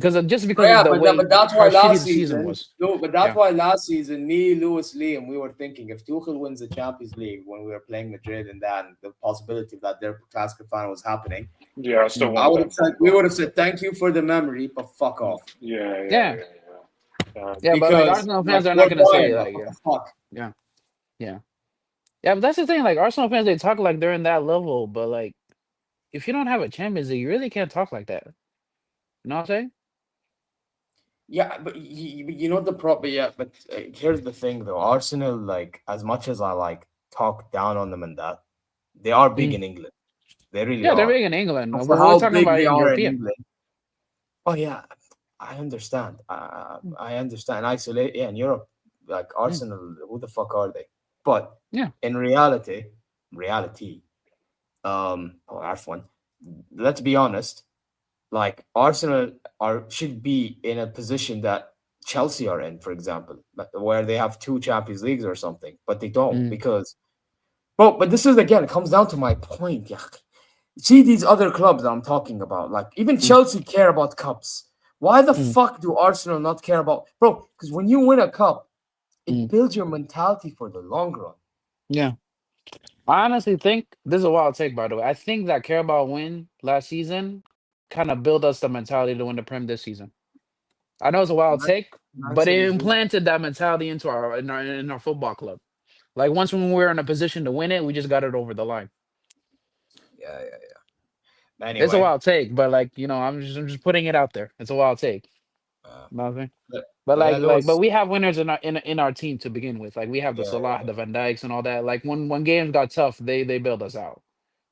S4: just
S1: Oh,
S4: because of
S1: yeah,
S4: the way
S1: but that's
S4: how
S1: why
S4: shitty
S1: last
S4: the season
S1: season,
S4: was.
S1: no, but that's
S4: Yeah,
S1: why last season, me, Lewis, Liam, we were thinking if Tuchel wins the Champions League when we were playing Madrid and then the possibility that their classic final was happening,
S2: Yeah, I still
S1: I
S2: want
S1: would
S2: that.
S1: have said we would have said thank you for the memory, but fuck off.
S2: Yeah.
S4: yeah,
S2: Uh,
S4: yeah. But like
S1: Because
S4: Arsenal
S1: like
S4: fans are not
S1: we're
S4: gonna say
S1: Bayern,
S4: like
S1: what the fuck?
S4: yeah, yeah, yeah. But that's the thing. Like Arsenal fans, they talk like they're in that level, but like if you don't have a Champions League, you really can't talk like that. You know what I'm saying?
S1: Yeah, but you know the problem. Yeah, but here's the thing though. Arsenal, like as much as I like talk down on them and that, they are big
S4: Mm.
S1: in England. They really
S4: Yeah, they're
S1: are.
S4: big in England.
S1: And for
S4: We're
S1: how
S4: talking
S1: big
S4: about
S1: they are in
S4: European.
S1: England. Oh yeah, I understand. I understand. Isolate, yeah, in Europe, like
S4: Mm.
S1: Arsenal, who the fuck are they? But
S4: Yeah.
S1: in reality, F1. Let's be honest. Like Arsenal should be in a position that Chelsea are in, for example, where they have two Champions Leagues or something, but they don't
S4: Mm.
S1: because. But this is again, it comes down to my point. Yeah. See these other clubs that I'm talking about, like even
S4: Mm.
S1: Chelsea care about cups. Why the
S4: Mm.
S1: fuck do Arsenal not care about, bro? Because when you win a cup, it
S4: Mm.
S1: builds your mentality for the long run.
S4: Yeah. I honestly think this is a wild take, by the way. I think that Carabao win last season kind of built us the mentality to win the Prem this season. I know it's a wild take, but it
S1: Actually, do.
S4: implanted that mentality into in our football club. Like once when we were in a position to win it, we just got it over the line.
S1: Yeah.
S4: It's a
S1: Anyway,
S4: wild take, but like I'm just putting it out there. It's a wild take.
S1: uh,
S4: Nothing.
S1: but,
S4: But
S1: but yeah,
S4: but
S1: Lewis.
S4: we have winners in our team to begin with. Like we have the
S1: Yeah,
S4: Salah, the Van Dijks, and all that. Like when games got tough, they bailed us out.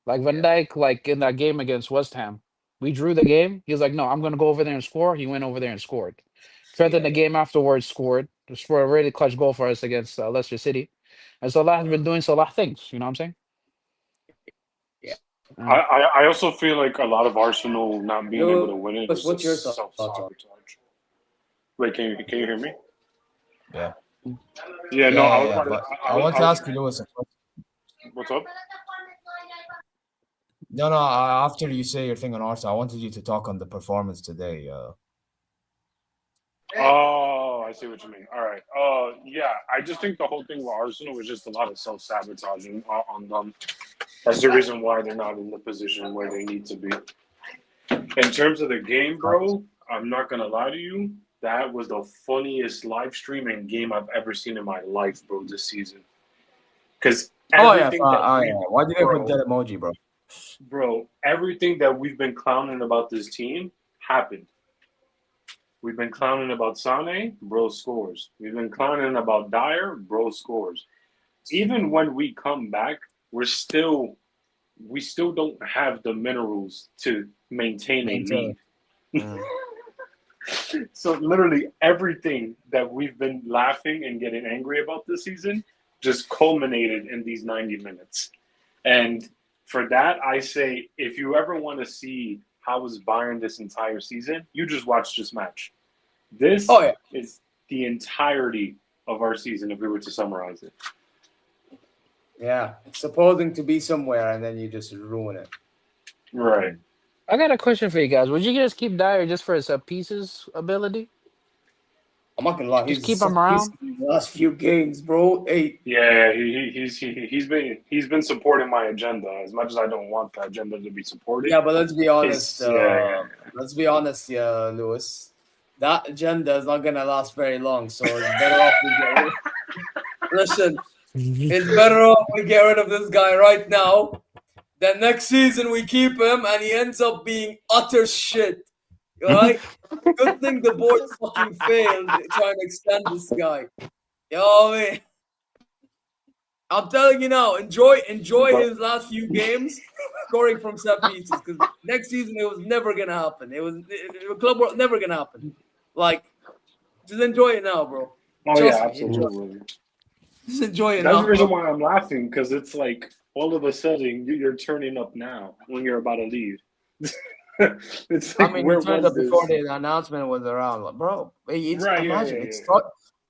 S4: Like Van
S1: yeah,
S4: Dijk, like in that game against West Ham, we drew the game. He was like, "No, I'm gonna go over there and score." He went over there and scored. Trent in
S1: yeah,
S4: the game afterwards scored. For a really clutch goal for us against Leicester City. And Salah has been doing Salah things. You know what I'm saying?
S1: yeah.
S4: Uh,
S2: I also feel like a lot of Arsenal not being able to win it
S1: Lewis,
S2: is
S1: what's your
S2: just
S1: thoughts on?
S2: self-sabotage. Wait, can you hear me?
S1: Yeah.
S2: Yeah, no,
S1: But I want to ask you, Lewis, a question.
S2: what's up?
S1: No. After you say your thing on Arsenal, I wanted you to talk on the performance today.
S2: Oh, I see what you mean. All right. Yeah, I just think the whole thing with Arsenal was just a lot of self-sabotaging on them. That's the reason why they're not in the position where they need to be. In terms of the game, bro, I'm not gonna lie to you. That was the funniest live streaming game I've ever seen in my life, bro, this season. Because everything
S1: Why did I put that emoji, bro?
S2: Everything that we've been clowning about this team happened. We've been clowning about Sane, bro scores. We've been clowning about Dyer, bro scores. Even when we come back, we still don't have the minerals to maintain a lead. So literally everything that we've been laughing and getting angry about this season just culminated in these 90 minutes. And for that, I say, if you ever want to see how was Bayern this entire season, you just watch this match. This is the entirety of our season if we were to summarize it.
S1: Yeah, it's supposing to be somewhere and then you just ruin it.
S2: Right.
S4: I got a question for you guys. Would you guys keep Dyer just for his pieces ability?
S1: I'm not gonna lie,
S4: Just keep him around.
S1: The last few games, bro. Hey.
S2: Yeah, he's been supporting my agenda as much as I don't want the agenda to be supported.
S1: Yeah, but let's be honest.
S2: Yeah.
S1: Let's be honest, Lewis. That agenda is not gonna last very long, so it's better off we get rid. Listen, it's better off we get rid of this guy right now Then next season we keep him, and he ends up being utter shit. Right? Good thing the board fucking failed trying to extend this guy. You know what I mean? I'm telling you now, enjoy his last few games scoring from set pieces, because next season it was never gonna happen. Club World never gonna happen. Like, just enjoy it now, bro.
S2: Oh
S1: Trust
S2: yeah,
S1: me,
S2: absolutely.
S1: just enjoy it
S2: That's
S1: now.
S2: the reason
S1: Bro.
S2: why I'm laughing, because it's like all of a sudden you're turning up now when you're about to leave. It's like,
S1: I mean,
S2: where
S1: you turned
S2: was
S1: up before
S2: this?
S1: the announcement was around, like, bro.
S2: Right, yeah,
S1: Imagine
S2: yeah, yeah.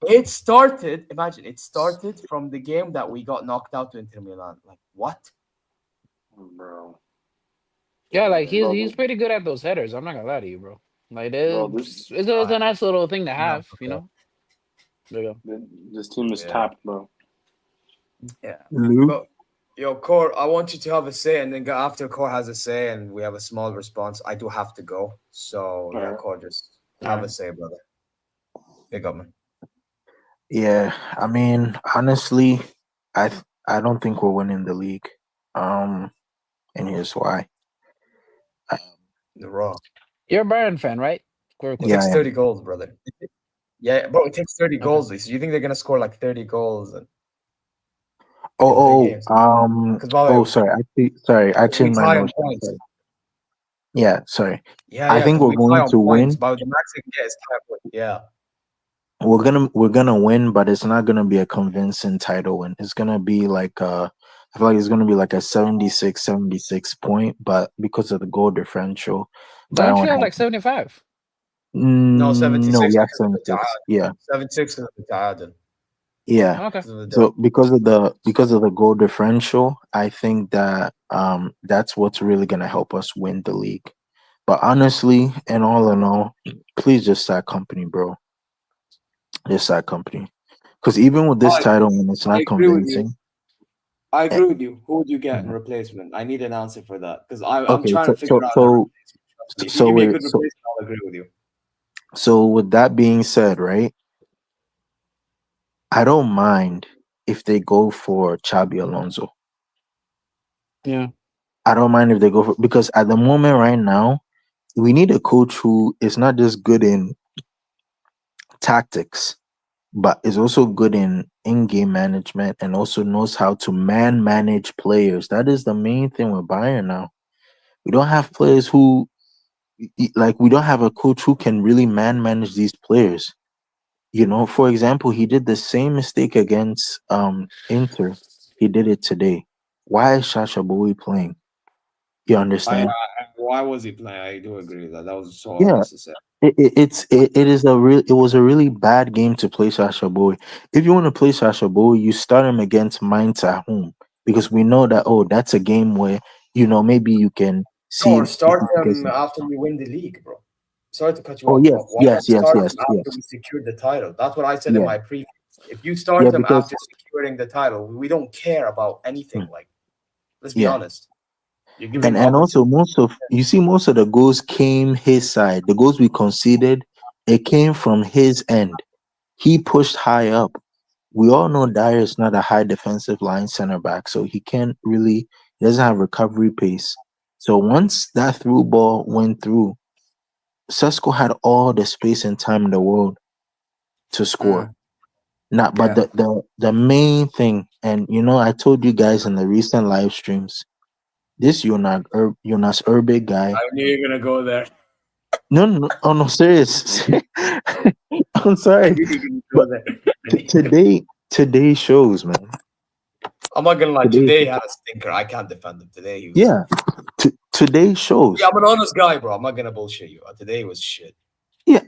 S1: it started. Imagine it started from the game that we got knocked out to Inter Milan. Like, what?
S2: Bro.
S4: Yeah, like he's
S2: Bro,
S4: he's pretty good at those headers. I'm not gonna lie to you, bro. Like
S2: this
S4: it's a nice little thing to
S1: No,
S4: have, you know. There you go.
S2: this team is
S1: yeah,
S2: tapped, bro.
S1: yeah.
S3: Lou?
S1: But yo, Core, I want you to have a say, and then after Core has a say, and we have a small response. I do have to go, so yeah,
S2: Alright.
S1: Core, just have a
S2: Alright.
S1: say, brother. Big up, man.
S3: Yeah, I mean, honestly, I I don't think we're winning the league. Um, and here's why. Um,
S1: The Raw.
S4: You're a Bayern fan, right? Quick
S1: It
S3: yeah,
S1: takes
S3: I
S4: question.
S1: 30
S3: am.
S1: goals, brother. Yeah, bro, it takes 30
S4: Okay.
S1: goals. So you think they're gonna score like 30 goals in
S3: Oh,
S1: 3 games? Because by the way,
S3: sorry. I
S1: we
S3: changed my
S1: tie on
S3: notion.
S1: points.
S3: Sorry. Yeah, sorry.
S1: Yeah,
S3: I
S1: yeah,
S3: think
S1: because
S3: we're
S1: we tie
S3: going
S1: on
S3: to
S1: points.
S3: win.
S1: But the max they can get is tie on points. Yeah.
S3: We're gonna win, but it's not gonna be a convincing title win. It's gonna be like I feel like it's gonna be like a 76 point, but because of the goal differential,
S4: Don't
S3: Bayern
S4: you
S3: would
S4: have
S3: have
S4: like 75?
S1: No,
S3: no,
S1: 76
S3: we have
S1: because of the
S3: 76. Yeah.
S1: 76 because of the Tayadin.
S3: Yeah.
S4: Okay.
S1: Because of the
S3: So because of the goal differential, I think that that's what's really gonna help us win the league. But honestly, and all in all, please just start company, bro. Just start company. Because even with this
S1: I
S3: title, and it's
S1: I
S3: not
S1: agree with you.
S3: convincing.
S1: I
S3: eh,
S1: agree with you. Who would you get in
S3: mhm.
S1: replacement? I need an answer for that because I'm
S3: Okay,
S1: trying to
S3: so
S1: figure
S3: so
S1: out a
S3: so
S1: replacement. If you
S3: so
S1: give me a
S3: wait,
S1: good replacement, I'll agree with you.
S3: so with that being said, right? I don't mind if they go for Chabi Alonso.
S4: Yeah.
S3: I don't mind if they go for because at the moment right now, we need a coach who is not just good in tactics, but is also good in game management and also knows how to manage players. That is the main thing with Bayern now. We don't have players who like we don't have a coach who can really manage these players. You know, for example, he did the same mistake against Inter. He did it today. Why is Shasha Bowie playing? You understand?
S1: Why was he playing? I do agree with that. That was so
S3: Yeah,
S1: unnecessary.
S3: it was a really bad game to play Sasha Boy. If you want to play Sasha Boy, you start him against Mainz at home because we know that that's a game where maybe you can see
S1: Or
S3: if you
S1: start
S3: can get
S1: him
S3: some.
S1: after we win the league, bro. Sorry to cut you
S3: Oh
S1: off,
S3: yes,
S1: but why
S3: yes,
S1: not
S3: yes,
S1: start
S3: yes,
S1: him
S3: yes,
S1: after we secure the title? That's what I said in
S3: yeah,
S1: my preview. If you
S3: yeah,
S1: start him
S3: because
S1: after securing the title, we don't care about anything.
S3: mm,
S1: Like, let's be
S3: yeah,
S1: honest. You're giving
S3: and
S1: up and
S3: also most of the goals came his side. The goals we conceded, it came from his end. He pushed high up. We all know Dyer is not a high defensive line center back, so he doesn't have recovery pace. So once that through ball went through, Sesko had all the space and time in the world to score. Now, but
S1: yeah.
S3: the main thing, and I told you guys in the recent live streams, this Jonas Urbe guy.
S1: I knew you're gonna go there.
S3: No, no, no, oh no, serious. I'm
S1: I
S3: sorry,
S1: knew you're gonna
S3: but
S1: go there.
S3: today shows, man.
S1: I'm not gonna lie.
S3: Today,
S1: Today he had a stinker. I can't defend him. Today he was.
S3: yeah, today
S1: Yeah,
S3: shows.
S1: I'm an honest guy, bro. I'm not gonna bullshit you. Today was shit.
S3: Yeah,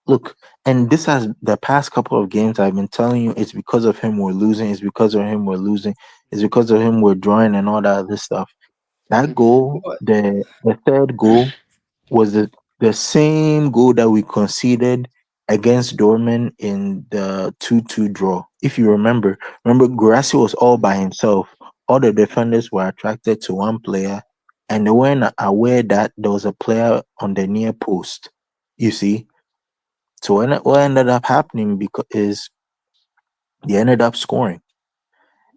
S3: look, and this has the past couple of games I've been telling you it's because of him we're losing, it's because of him we're losing, it's because of him we're drawing and all that other stuff. That goal,
S1: What?
S3: the third goal was the same goal that we conceded against Dortmund in the 2-2 draw. If you remember Guirassy was all by himself. All the defenders were attracted to one player and they weren't aware that there was a player on the near post. You see? So what ended up happening because is they ended up scoring.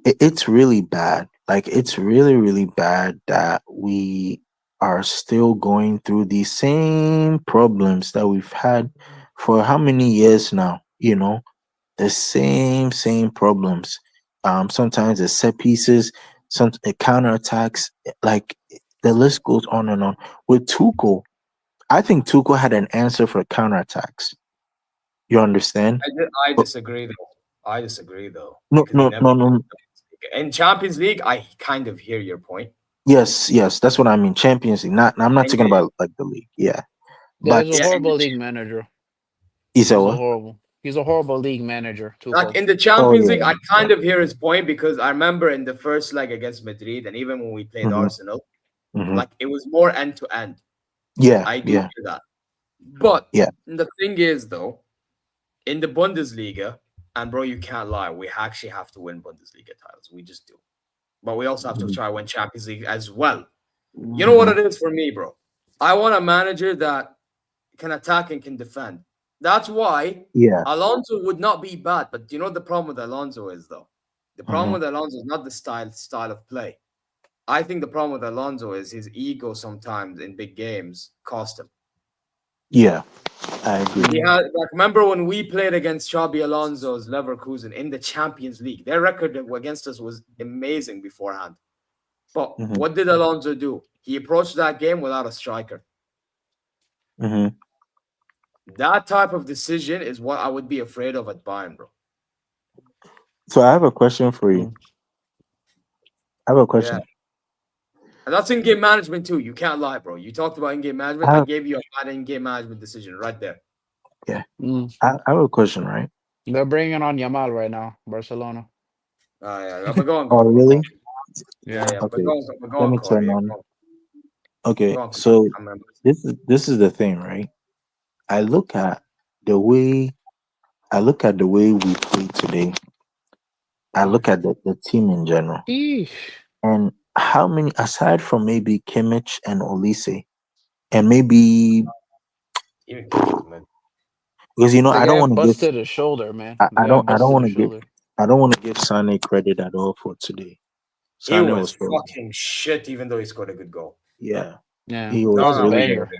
S3: It's really bad. Like it's really, really bad that we are still going through these same problems that we've had for how many years now, the same problems. Sometimes it's set pieces, some counterattacks, like the list goes on and on. With Tuchel, I think Tuchel had an answer for counterattacks. You understand?
S1: I
S3: But
S1: disagree though. I disagree though
S3: no,
S1: because he
S3: no,
S1: never
S3: no, no.
S1: in Champions League. I kind of hear your point.
S3: Yes, yes, that's what I mean. Champions League. Not, I'm not
S1: And
S3: talking about like the league. Yeah,
S4: Yeah, he's
S3: but
S4: a
S1: yeah,
S4: horrible league manager.
S3: is that
S4: He's a
S3: what?
S4: horrible. He's a horrible league manager,
S1: like
S4: Tuchel.
S1: in the
S3: Oh
S1: Champions League,
S3: yeah.
S1: I kind of hear his point because I remember in the first leg against Madrid, and even when we played
S3: Mm-hmm,
S1: Arsenal,
S3: mm-hmm.
S1: like it was more end to end.
S3: Yeah,
S1: I do
S3: yeah,
S1: hear that. But
S3: yeah.
S1: the thing is, though, in the Bundesliga, and bro, you can't lie, we actually have to win Bundesliga titles. We just do. But we also have to
S3: Mm-hmm,
S1: try win Champions League as well. You know what
S3: mm-hmm.
S1: it is for me, bro? I want a manager that can attack and can defend. That's why
S3: Yeah.
S1: Alonso would not be bad. But you know what the problem with Alonso is, though? The problem
S3: Mm-hmm.
S1: with Alonso is not the style of play. I think the problem with Alonso is his ego sometimes in big games cost him.
S3: Yeah, I agree.
S1: He had like remember when we played against Xabi Alonso's Leverkusen in the Champions League? Their record against us was amazing beforehand. But
S3: Mm-hmm,
S1: what did Alonso do? He approached that game without a striker.
S3: mm-hmm.
S1: That type of decision is what I would be afraid of at Bayern, bro.
S3: So I have a question for you.
S4: Mm.
S3: I have a
S1: Yeah.
S3: question.
S1: And that's in-game management too. You can't lie, bro. You talked about in-game management. I gave you a bad in-game management decision right there.
S3: Yeah,
S4: Mm.
S3: I have a question, right?
S4: They're bringing on Yamal right now, Barcelona.
S1: Yeah. But go on,
S3: Oh, really?
S1: Yeah. But
S3: Okay,
S1: go
S3: let
S1: on,
S3: me
S1: Corey.
S3: turn
S1: Yeah,
S3: on.
S1: go
S3: Okay,
S1: on.
S3: so
S1: I remember.
S3: this is the thing, right? I look at the way we play today. I look at the team in general,
S4: Eesh.
S3: and how many aside from maybe Kimmich and Olise, and maybe
S1: Even Kimmich was mid.
S3: because
S4: The
S3: I
S4: guy
S3: don't want to give
S4: busted his shoulder, man.
S3: I,
S4: The
S3: I
S4: guy
S3: don't
S4: busted
S3: want
S4: his
S3: to give
S4: shoulder.
S3: Sane credit at all for today.
S1: He
S3: Sane
S1: was
S3: was horrible.
S1: fucking shit, even though he scored a good goal.
S3: Yeah,
S4: Yeah,
S3: he
S4: that
S3: was
S4: was a
S3: really
S4: banger.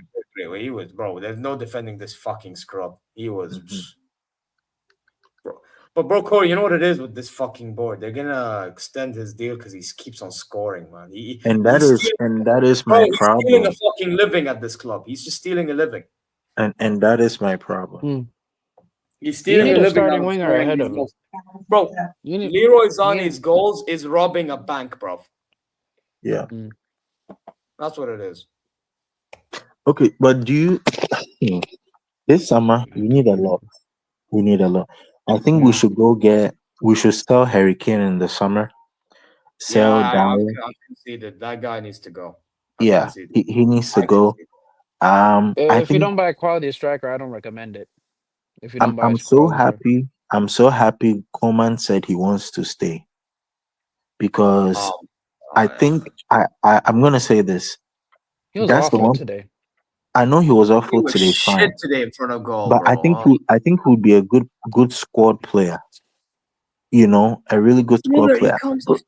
S1: He was, bro. There's no defending this fucking scrub. He was,
S3: Mhm.
S1: bro. But bro, Corey, you know what it is with this fucking board? They're gonna extend his deal because he keeps on scoring, man.
S3: And
S1: He's stealing,
S3: that is
S1: bro.
S3: my
S1: He's stealing a
S3: problem.
S1: fucking living at this club. He's just stealing a living.
S3: And that is my problem.
S4: Mm.
S1: He's
S4: You
S1: stealing
S4: need
S1: a
S4: a
S1: living out
S4: starting
S1: of
S4: winger
S1: scoring
S4: ahead
S1: these
S4: of him.
S1: goals. Bro,
S4: You need,
S1: Leroy
S4: you
S1: Sané's
S4: need-
S1: goals is robbing a bank, bro.
S3: Yeah.
S4: Mm.
S1: That's what it is.
S3: Okay, but do you this summer we need a lot. We need a lot. I think we
S4: Yeah.
S3: should we should sell Harry Kane in the summer.
S1: Yeah,
S3: Sell Dyer.
S1: I've conceded. That guy needs to go. I've
S3: Yeah,
S1: conceded.
S3: he needs to
S1: I
S3: go.
S1: conceded.
S3: I
S4: If you
S3: think
S4: don't buy a quality striker, I don't recommend it. If you don't buy a
S3: I'm so
S4: quality striker.
S3: happy. I'm so happy Coleman said he wants to stay because
S1: Um,
S3: I think I'm gonna say this.
S4: He was
S3: That's the
S4: awful
S3: one.
S4: today.
S3: I know he was
S1: he
S3: awful
S1: was
S3: today,
S1: shit
S3: fine,
S1: today in front of goal,
S3: but
S1: bro.
S3: I think he would be a good squad player. A really good squad
S1: Brother, he
S3: player.
S1: comes
S3: But
S1: off.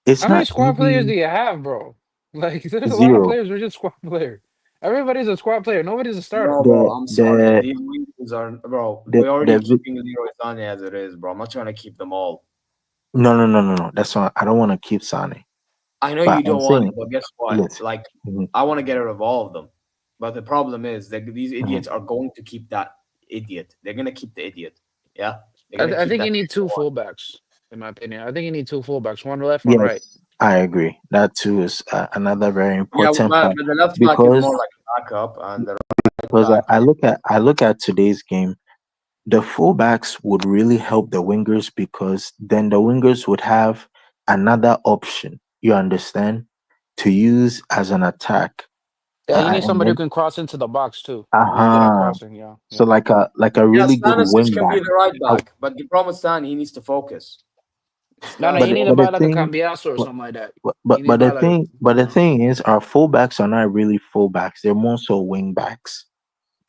S3: it's
S4: How many
S3: not
S4: squad players do
S3: easy.
S4: you have, bro? Like, there's a lot of
S3: Zero.
S4: players who are just squad players. Everybody's a squad player. Nobody's a starter.
S1: No, bro,
S3: The
S1: I'm sorry.
S3: the
S1: These wings are, bro.
S3: the
S1: We're already
S3: the vi-
S1: keeping Leroy Sané as it is, bro. I'm not trying to keep them all.
S3: no. That's why I don't want to keep Sane.
S1: I know
S3: But
S1: you
S3: I'm
S1: don't want
S3: saying,
S1: it, but guess what?
S3: yes.
S1: Like,
S3: Mhm,
S1: I want to get rid of all of them. But the problem is that these
S3: mhm.
S1: idiots are going to keep that idiot. They're gonna keep the idiot. Yeah, they're gonna
S4: I
S1: keep
S4: think
S1: that.
S4: you need two fullbacks, in my opinion. I think you need two fullbacks, one left, one right.
S3: Yes, I agree. That too is another very
S1: Yeah,
S3: important
S1: but
S3: part
S1: the left back is
S3: because
S1: more like a backup, and the right back.
S3: I look at today's game. The fullbacks would really help the wingers because then the wingers would have another option. You understand? To use as an attack.
S4: Yeah, you need
S3: And
S4: somebody who
S3: then
S4: can cross into the box too. Who's good at
S3: uh-huh.
S4: crossing, yeah.
S3: So like a
S1: Yeah,
S3: really good
S1: Stanisic
S3: wing
S1: can be
S3: back.
S1: the right
S3: I-
S1: back, but the problem with Stan, he needs to focus.
S4: No,
S1: Stan's
S4: you need to
S1: old.
S4: buy like a Cambiaso or
S3: but
S4: something like that.
S3: but
S4: You need to buy like
S3: the thing is our fullbacks are not really fullbacks. They're more so wing backs.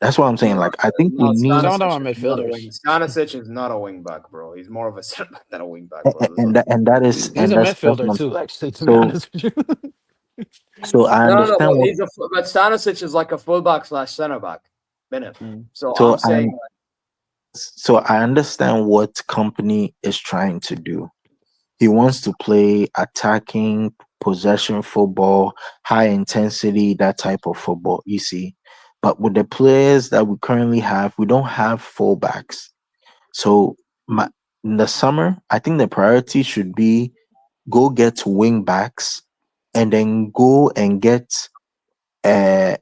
S3: That's what I'm saying.
S1: No,
S3: Like, I think we
S1: no,
S3: need,
S4: Some of them are
S1: Stanisic is not a
S4: midfielders.
S1: wing. Stanisic is not a wing back, bro. He's more of a center back than a wing back, bro.
S3: and that is,
S4: He's
S3: and
S4: a
S3: that's what
S4: midfielder
S3: I'm.
S4: too, actually, to be
S3: So
S4: honest with you.
S3: I
S1: No,
S3: understand
S1: but
S3: what.
S1: but Stanisic is like a fullback slash center back, minute.
S4: Mm.
S1: So
S3: So
S1: I'm saying,
S3: I understand what company is trying to do. He wants to play attacking possession football, high intensity, that type of football. You see, but with the players that we currently have, we don't have fullbacks. So my in the summer, I think the priority should be go get wing backs and then go and get a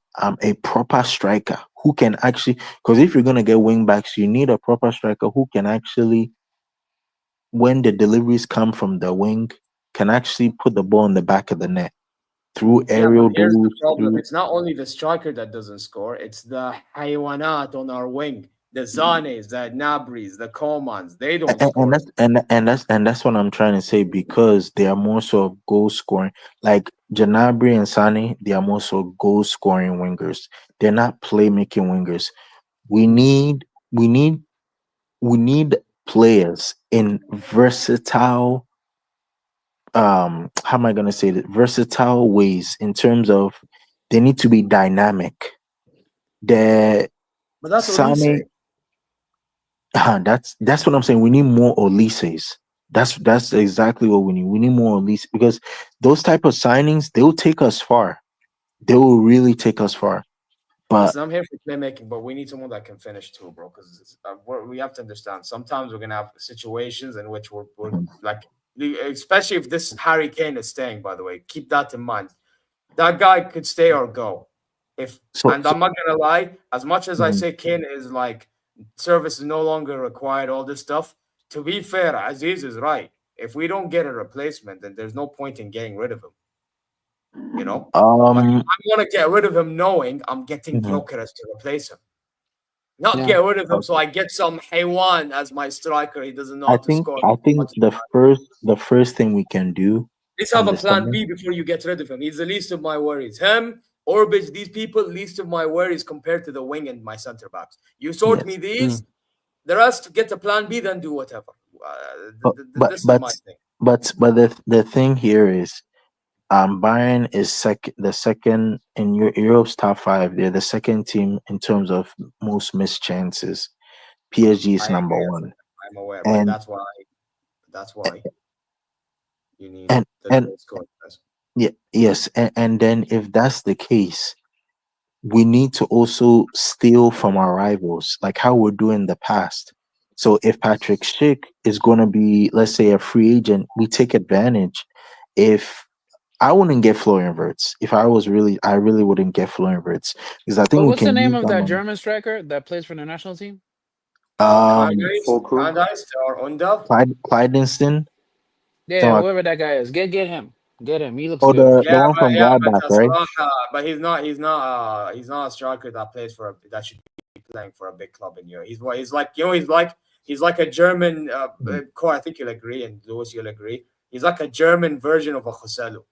S3: proper striker who can actually, because if you're gonna get wing backs, you need a proper striker who can actually, when the deliveries come from the wing, can actually put the ball in the back of the net through
S1: yeah, but
S3: aerial
S1: here's the
S3: duels.
S1: problem.
S3: Through
S1: It's not only the striker that doesn't score, it's the Haywanat on our wing. The Zanes, the Nabris, the Komans, they don't
S3: and
S1: score.
S3: that's what I'm trying to say, because they are more so of goal scoring. Like Janabri and Sani, they are more so goal scoring wingers. They're not playmaking wingers. We need we need we need players in versatile, how am I gonna say that, versatile ways, in terms of they need to be dynamic. The
S1: But that's what Elise.
S3: Sane, that's what I'm saying. We need more Olises. That's exactly what we need. We need more Olise, because those type of signings, they'll take us far. They will really take us far. But
S1: Listen, I'm here for playmaking, but we need someone that can finish too, bro. Because we have to understand. Sometimes we're gonna have situations in which we're like, especially if this Harry Kane is staying. By the way, keep that in mind. That guy could stay or go. If
S3: so,
S1: and I'm not gonna lie, as much as I
S3: mhm.
S1: say Kane is like service is no longer required, all this stuff. To be fair, Aziz is right. If we don't get a replacement, then there's no point in getting rid of him. You know, like
S3: um
S1: I want to get rid of him knowing I'm getting
S3: mhm.
S1: Gyökeres to replace him. Not
S4: Yeah.
S1: get rid of him so
S3: Okay.
S1: I get some Haywan as my striker. He doesn't know
S3: I
S1: how to
S3: think
S1: score.
S3: I think the first thing we can do
S1: Let's
S3: in
S1: have a
S3: the
S1: plan
S3: summer.
S1: B before you get rid of him. He's the least of my worries. Him, Orbic, these people, least of my worries compared to the wing and my centre backs. You sort
S3: Yes.
S1: me these,
S4: Mm.
S1: the rest get a plan B, then do whatever.
S3: But but
S1: This is
S3: but
S1: my thing.
S3: but the thing here is, Bayern is the second in Europe's top five. They're the second team in terms of most missed chances. PSG
S1: I
S3: is number
S1: agree.
S3: one,
S1: I'm aware, but
S3: and
S1: that's why you need
S3: and
S1: the
S3: and
S1: goal scoring.
S3: yeah, yes, and then if that's the case, we need to also steal from our rivals, like how we're doing in the past. So if Patrick Schick is going to be, let's say, a free agent, we take advantage. If I wouldn't get Florian Wirtz, if I really wouldn't get Florian Wirtz, because I
S4: But
S3: think we
S4: what's the
S3: can
S4: name
S3: use
S4: of
S3: them
S4: that
S3: on.
S4: German striker that plays for the national team?
S3: Um,
S1: Kangeist,
S2: Fulkrug.
S1: Kangeist or Undav.
S3: Clydenston,
S4: Yeah,
S3: so,
S4: whoever that guy is. Get him. Get him. He looks
S3: oh,
S4: good.
S3: the one from
S1: But
S3: Gladbach, right?
S1: But he's not a striker that plays for that should be playing for a big club in Europe. He's like he's like a German.
S3: Mhm.
S1: Core, I think you'll agree, and Lewis, you'll agree. He's like a German version of a Joselu.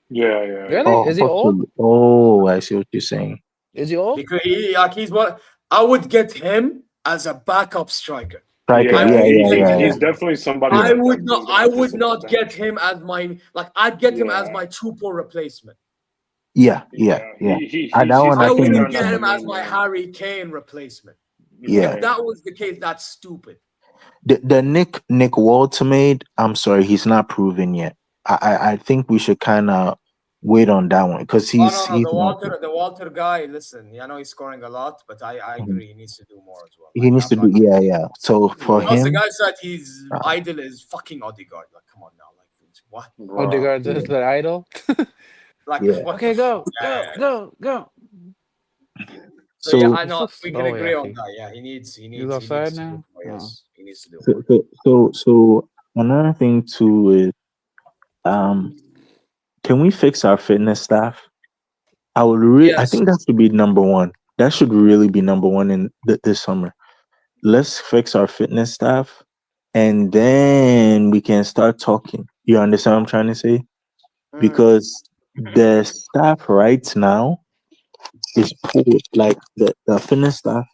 S2: Yeah.
S4: Really?
S3: Oh,
S4: Is he old?
S3: oh, I see what you're saying.
S4: Is he old?
S1: Because he's what I would get him as a backup striker.
S3: Striker,
S1: I
S2: Yeah,
S3: yeah,
S1: would
S3: yeah,
S1: get
S3: yeah,
S1: him.
S2: he's
S3: yeah,
S2: definitely somebody
S3: yeah.
S2: that we would
S1: I would
S2: anticipate
S1: not get
S2: benching.
S1: him as my like. I'd get him as
S2: Yeah,
S1: my Chupo replacement.
S2: yeah.
S3: Yeah.
S2: He's
S3: That one, I
S1: I
S3: think
S2: definitely
S1: wouldn't
S3: makes
S2: not
S1: get
S2: the
S1: him
S3: sense.
S1: as
S2: main
S1: my
S2: man.
S1: Harry Kane replacement. If
S2: Yeah.
S1: that was the case, that's stupid.
S3: The Nick Waltermaid, I'm sorry, he's not proven yet. I think we should kind of wait on that one, because
S1: Oh no,
S3: he's not.
S1: The Walter guy. Listen, I know he's scoring a lot, but I
S3: Mhm.
S1: agree he needs to do more as well.
S3: He
S1: Like
S3: needs
S1: I'm
S3: to
S1: not.
S3: do, yeah. So for
S2: Yeah.
S1: Plus, the
S3: him,
S1: guy said his
S3: uh,
S1: idol is fucking Odegaard. Like, come on now, like what?
S2: Bruh.
S4: Odegaard is
S3: yeah,
S4: the idol.
S1: Like
S3: yeah.
S1: what the
S4: Okay,
S1: fuck?
S4: go, go, go, go.
S1: So yeah,
S3: So
S1: I
S4: He
S1: know
S4: looks.
S1: we can
S4: Oh yeah,
S1: agree on
S4: okay.
S1: that. Yeah,
S4: He's
S1: he needs
S4: offside
S1: to do
S4: now.
S1: more.
S4: Oh.
S1: Yes, he needs to do
S3: so
S1: more.
S3: so so another thing too is, um, can we fix our fitness staff? I
S1: Yes.
S3: think that should be number one. That should really be number one in this summer. Let's fix our fitness staff, and then we can start talking. You understand what I'm trying to say?
S1: Mm.
S3: Because the staff right now, is poor. Like the fitness staff,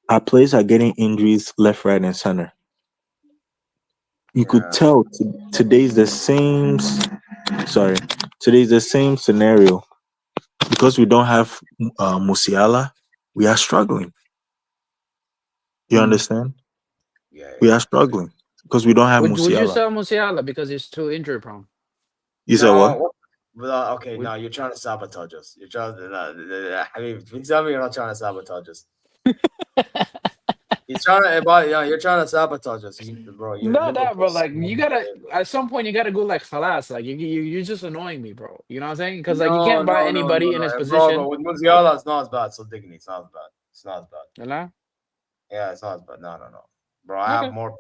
S3: our players are getting injuries left, right, and center. You could
S1: Yeah.
S3: tell today's the same. Sorry, today's the same scenario because we don't have Musiala. We are struggling. You
S4: Mm.
S3: understand?
S1: Yeah.
S3: We
S1: Yeah.
S3: are struggling because we don't have
S4: Would you
S3: Musiala.
S4: sell Musiala because he's too injury prone?
S3: You said
S1: No.
S3: what?
S1: Okay.
S4: Would
S1: No, you're trying to sabotage us. You're trying to. I mean, please tell me you're not trying to sabotage us. You're trying to. Yeah, you're trying to sabotage us, bro. You're
S4: No, that,
S1: Liverpool.
S4: bro. Like you gotta at some point you gotta go like halas. Like you're just annoying me, bro. You know what I'm saying? Because like you
S1: No,
S4: can't buy
S1: no, no, no,
S4: anybody in
S1: no,
S4: his
S1: bro. But
S4: position.
S1: with Musiala, it's not as bad. So dignity, it's not as bad. It's not as bad.
S4: You know?
S1: Yeah, it's not as bad. No, no, no, bro. I have
S4: Okay.
S1: more.